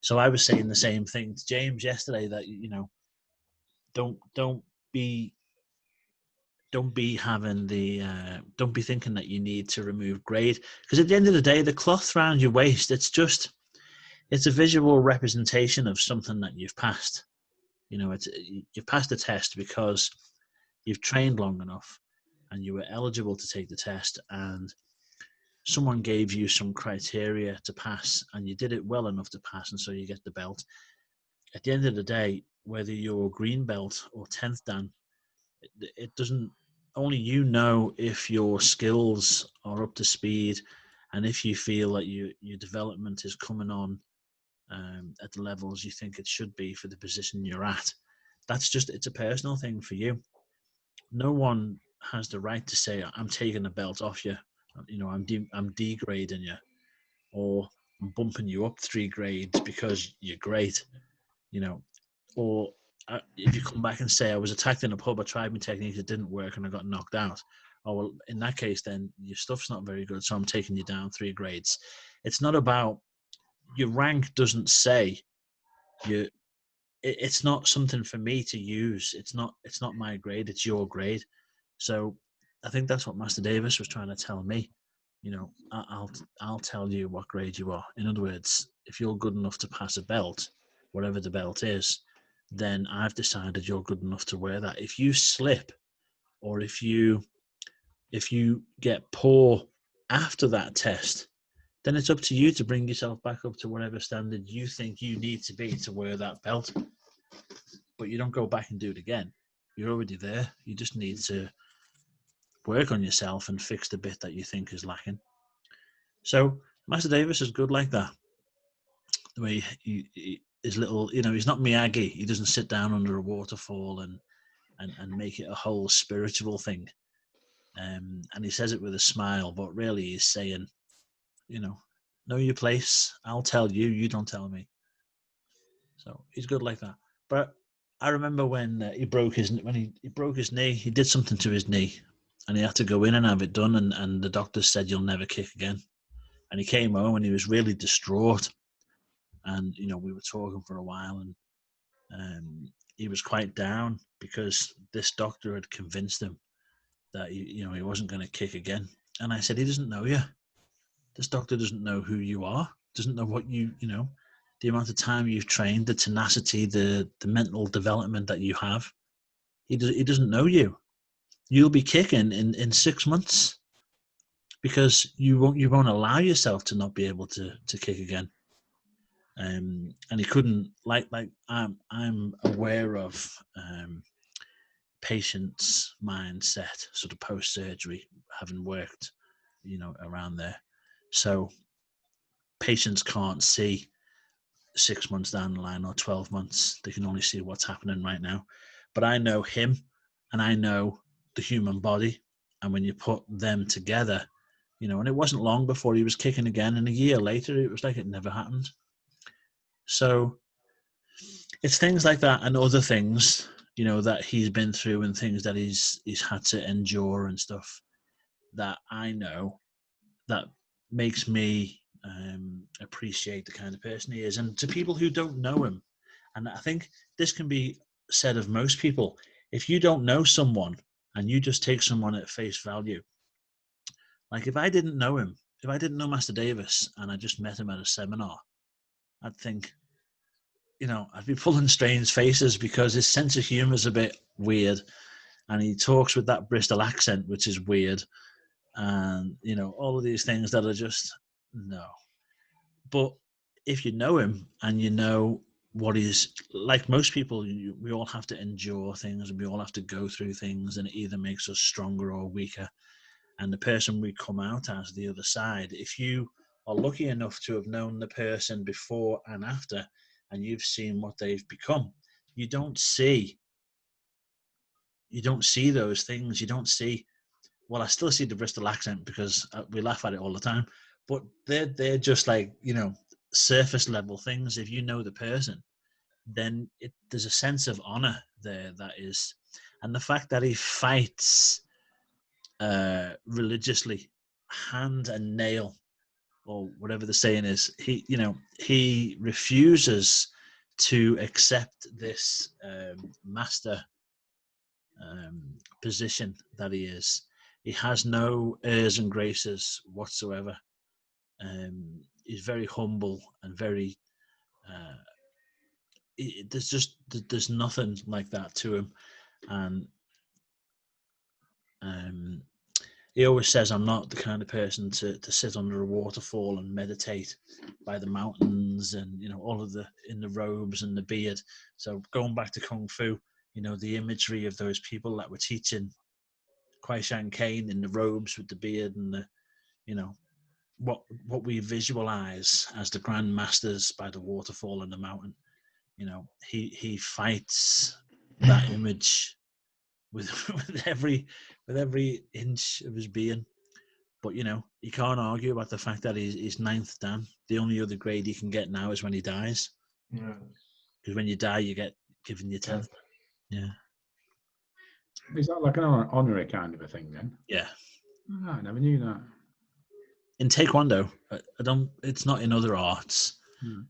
So I was saying the same thing to James yesterday, that don't be having don't be thinking that you need to remove grade, because at the end of the day, the cloth around your waist, it's a visual representation of something that you've passed. You've passed the test because you've trained long enough and you were eligible to take the test, and someone gave you some criteria to pass and you did it well enough to pass, and so you get the belt. At the end of the day, whether you're green belt or 10th dan, it doesn't, only you know if your skills are up to speed and if you feel that your development is coming on at the levels you think it should be for the position you're at. It's a personal thing for you. No one has the right to say, I'm taking a belt off you, I'm degrading you, or I'm bumping you up 3 grades because you're great, or if you come back and say, I was attacked in a pub, I tried my technique, it didn't work and I got knocked out. Oh, well, in that case, then your stuff's not very good, so I'm taking you down 3 grades. It's not about, your rank doesn't say it's not something for me to use. It's not my grade, it's your grade. So I think that's what Master Davis was trying to tell me. I'll tell you what grade you are. In other words, if you're good enough to pass a belt, whatever the belt is, then I've decided you're good enough to wear that. If you slip, or if you get poor after that test, then it's up to you to bring yourself back up to whatever standard you think you need to be to wear that belt. But you don't go back and do it again. You're already there. You just need to work on yourself and fix the bit that you think is lacking. So Master Davis is good like that. The way he is little, he's not Miyagi. He doesn't sit down under a waterfall and make it a whole spiritual thing. And he says it with a smile, but really he's saying, know your place. I'll tell you, you don't tell me. So he's good like that. But I remember when he broke his knee, he did something to his knee, and he had to go in and have it done, and the doctor said, you'll never kick again. And he came home and he was really distraught. And, we were talking for a while, and he was quite down because this doctor had convinced him that, he wasn't going to kick again. And I said, he doesn't know you. This doctor doesn't know who you are, doesn't know what the amount of time you've trained, the tenacity, the mental development that you have. He doesn't know you. You'll be kicking in 6 months because you won't allow yourself to not be able to kick again. And he couldn't, like I'm aware of patients' mindset, sort of post-surgery, having worked, around there. So patients can't see 6 months down the line or 12 months. They can only see what's happening right now. But I know him and I know the human body. And when you put them together, and it wasn't long before he was kicking again. And a year later, it was like it never happened. So it's things like that and other things, that he's been through and things that he's had to endure and stuff that I know that makes me appreciate the kind of person he is. And to people who don't know him, and I think this can be said of most people, if you don't know someone and you just take someone at face value, like if I didn't know him, if I didn't know Master Davis and I just met him at a seminar, I'd think, I'd be pulling strange faces because his sense of humour is a bit weird, and he talks with that Bristol accent, which is weird, and all of these things that are just no. But if you know him and you know what he's like, most people, we all have to endure things and we all have to go through things, and it either makes us stronger or weaker. And the person we come out as the other side, if you are lucky enough to have known the person before and after, and you've seen what they've become, you don't see those things. You don't see, well, I still see the Bristol accent because we laugh at it all the time, but they're just like, surface level things. If you know the person, then there's a sense of honor there that is, and the fact that he fights religiously, hand and nail, or whatever the saying is, he refuses to accept this master position that he is. He has no airs and graces whatsoever. He's very humble and very there's nothing like that to him. And he always says, I'm not the kind of person to sit under a waterfall and meditate by the mountains and, all of in the robes and the beard. So going back to Kung Fu, the imagery of those people that were teaching Kwai Shan Caine in the robes with the beard and the, what we visualize as the grand masters by the waterfall and the mountain, he fights that image with every inch of his being. But you can't argue about the fact that he's ninth dan. The only other grade he can get now is when he dies. Yeah. Because when you die, you get given your 10th. Yeah. Is that like an honorary kind of a thing then? Yeah. Oh, I never knew that. In Taekwondo, it's not in other arts. I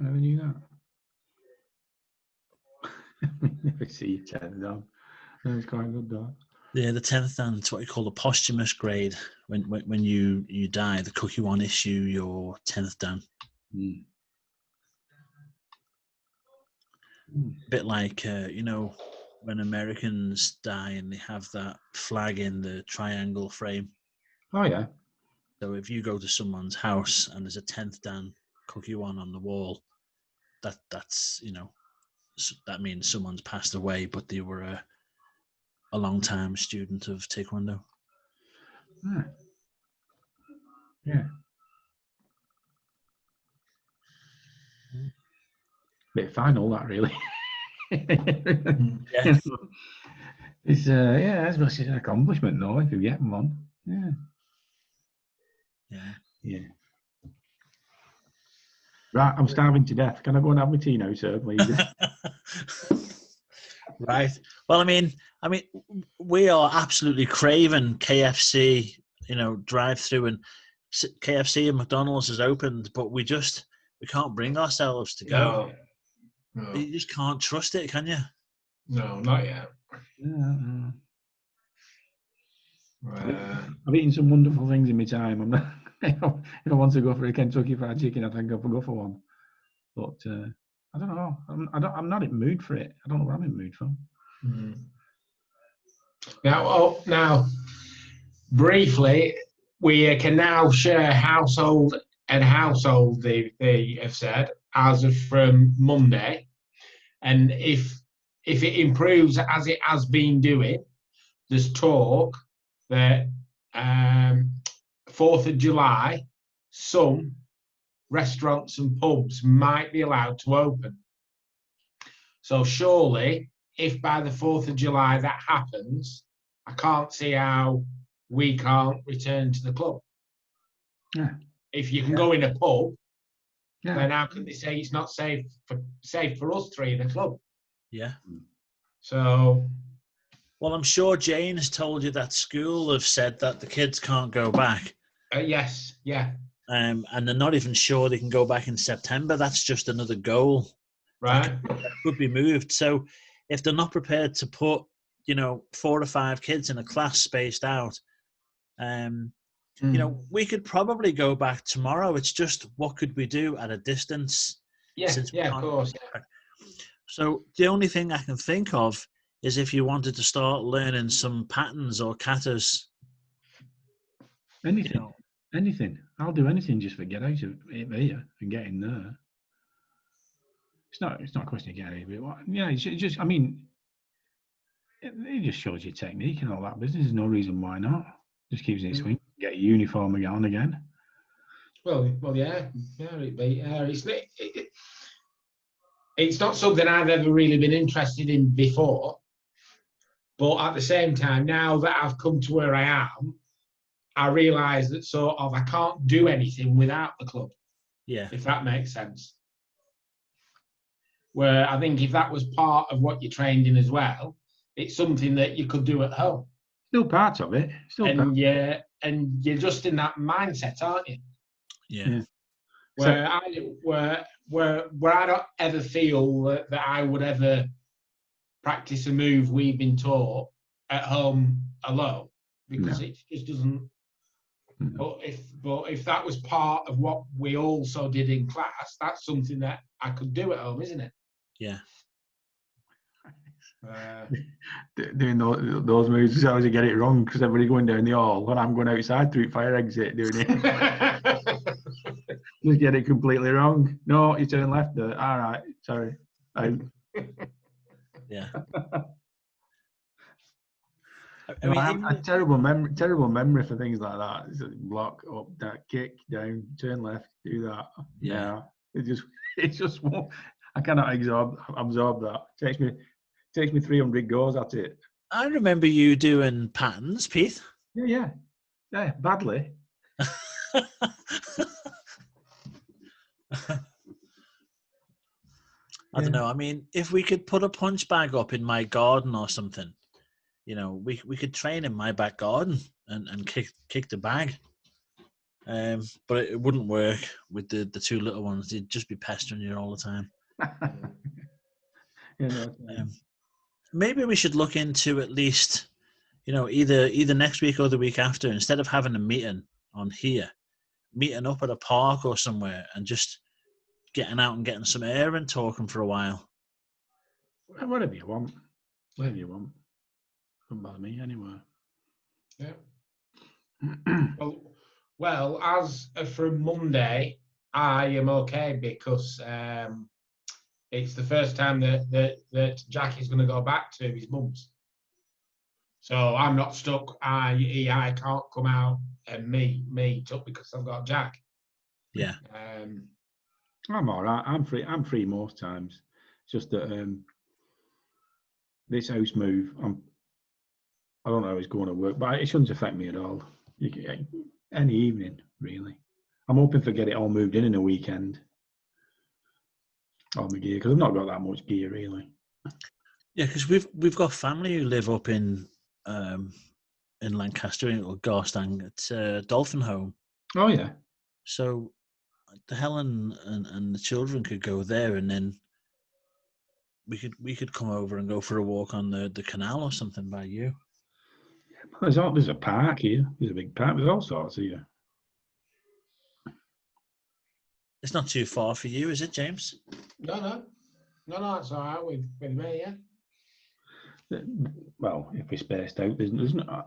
never knew that. Never see your 10th dan. That's quite good, that. Yeah, the 10th dan, it's what you call the posthumous grade. When you die, the Kukkiwon issue your 10th dan. A bit like, when Americans die and they have that flag in the triangle frame. Oh, yeah. So if you go to someone's house and there's a 10th dan Kukkiwon on the wall, that's that means someone's passed away, but they were a long-time student of Taekwondo. Yeah. Bit final, that, really. Yeah. It's it's an accomplishment, though, if you get one. Yeah. Right, I'm starving to death. Can I go and have my tea now, sir, please? Right. Well, I mean, we are absolutely craving KFC, drive-through, and KFC and McDonald's has opened, but we can't bring ourselves to go. No. You just can't trust it, can you? No, not yet. No. I've eaten some wonderful things in my time. I'm not. If I want to go for a Kentucky Fried Chicken, I think I'll go for one. But I don't know. I'm not in the mood for it. I don't know what I'm in the mood for. Now, briefly, we can now share household. They have said as of from Monday, and if it improves as it has been doing, there's talk that 4th of July, some restaurants and pubs might be allowed to open. So surely, if by the 4th of July that happens, I can't see how we can't return to the club. Yeah. If you can go in a pub, then how can they say it's not safe for us three in the club? Yeah. So. Well, I'm sure Jane has told you that school have said that the kids can't go back. Yes, yeah. And they're not even sure they can go back in September. That's just another goal. Right. That could be moved. So if they're not prepared to put, 4 or 5 kids in a class spaced out, You know, we could probably go back tomorrow. It's just what could we do at a distance? Yeah, since we yeah, of can't course. get back? So the only thing I can think of is if you wanted to start learning some patterns or katas. Anything, You know, anything. I'll do anything just for get out of here and get in there. It's not a question of getting out of it. Yeah, it's just. I mean, it just shows your technique and all that business. There's no reason why not. Just keeps it swing. Get your uniform on again. Well, yeah. It's not something I've ever really been interested in before, but at the same time, now that I've come to where I am, I realise that sort of I can't do anything without the club. yeah, If that makes sense. Where I think if that was part of what you trained in as well, it's something that you could do at home. Still part of it. And you're just in that mindset, aren't you? yeah. Where I don't ever feel that I would ever practice a move we've been taught at home alone, because it just doesn't. No. But if that was part of what we also did in class, that's something that I could do at home, isn't it? Yeah. Doing those moves is always get it wrong because everybody going down the hall when I'm going outside through fire exit doing it. Just get it completely wrong. No, you turn left there. All right, sorry. Yeah. I have a terrible memory for things like that. It's like block up, that kick down, turn left, do that. Yeah. It just won't. I cannot absorb that. Takes me 300 goes at it. I remember you doing patterns, Pete. Yeah, badly. I don't know. I mean, if we could put a punch bag up in my garden or something, you know, we could train in my back garden and kick the bag. But it wouldn't work with the two little ones. They'd just be pestering you all the time. Maybe we should look into at least, you know, either next week or the week after, instead of having a meeting on here, meeting up at a park or somewhere and just getting out and getting some air and talking for a while. Whatever you want. Doesn't bother me anywhere. Yeah. Well, as from Monday, I am okay because it's the first time that Jack is going to go back to his mum's. So I'm not stuck. I can't come out and meet up because I've got Jack. Yeah. I'm all right. I'm free most times. It's just that this house move, I don't know how it's going to work, but it shouldn't affect me at all. Any evening, really. I'm hoping to get it all moved in a weekend. All my gear, because I've not got that much gear, really. Yeah, because we've got family who live up in Lancaster or Garstang at Dolphin Home. Oh yeah. So the Helen and the children could go there, and then we could come over and go for a walk on the canal or something by you. There's a park here. There's a big park. There's all sorts here. It's not too far for you, is it, James? No, it's all right with me, yeah. Well, if we're spaced out, there's no.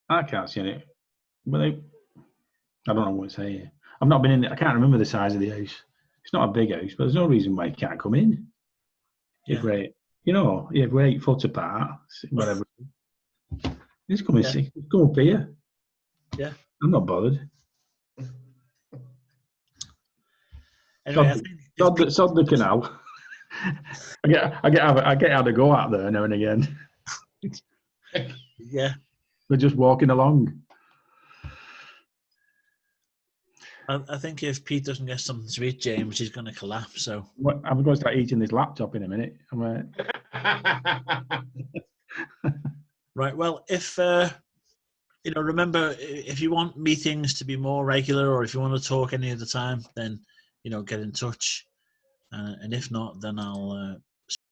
I can't see it. But I don't know what to say here. I've not been in it. I can't remember the size of the house. It's not a big house, but there's no reason why you can't come in. Yeah. If we're 8 foot apart, whatever. Just come and come up here. Yeah. I'm not bothered. Anyway, sod the canal. I get how to go out there now and again. Yeah. We're just walking along. I think if Pete doesn't get something to eat, James, he's going to collapse. So I'm going to start eating this laptop in a minute. Right. Well, if remember, if you want meetings to be more regular, or if you want to talk any other time, then get in touch. And if not, then I'll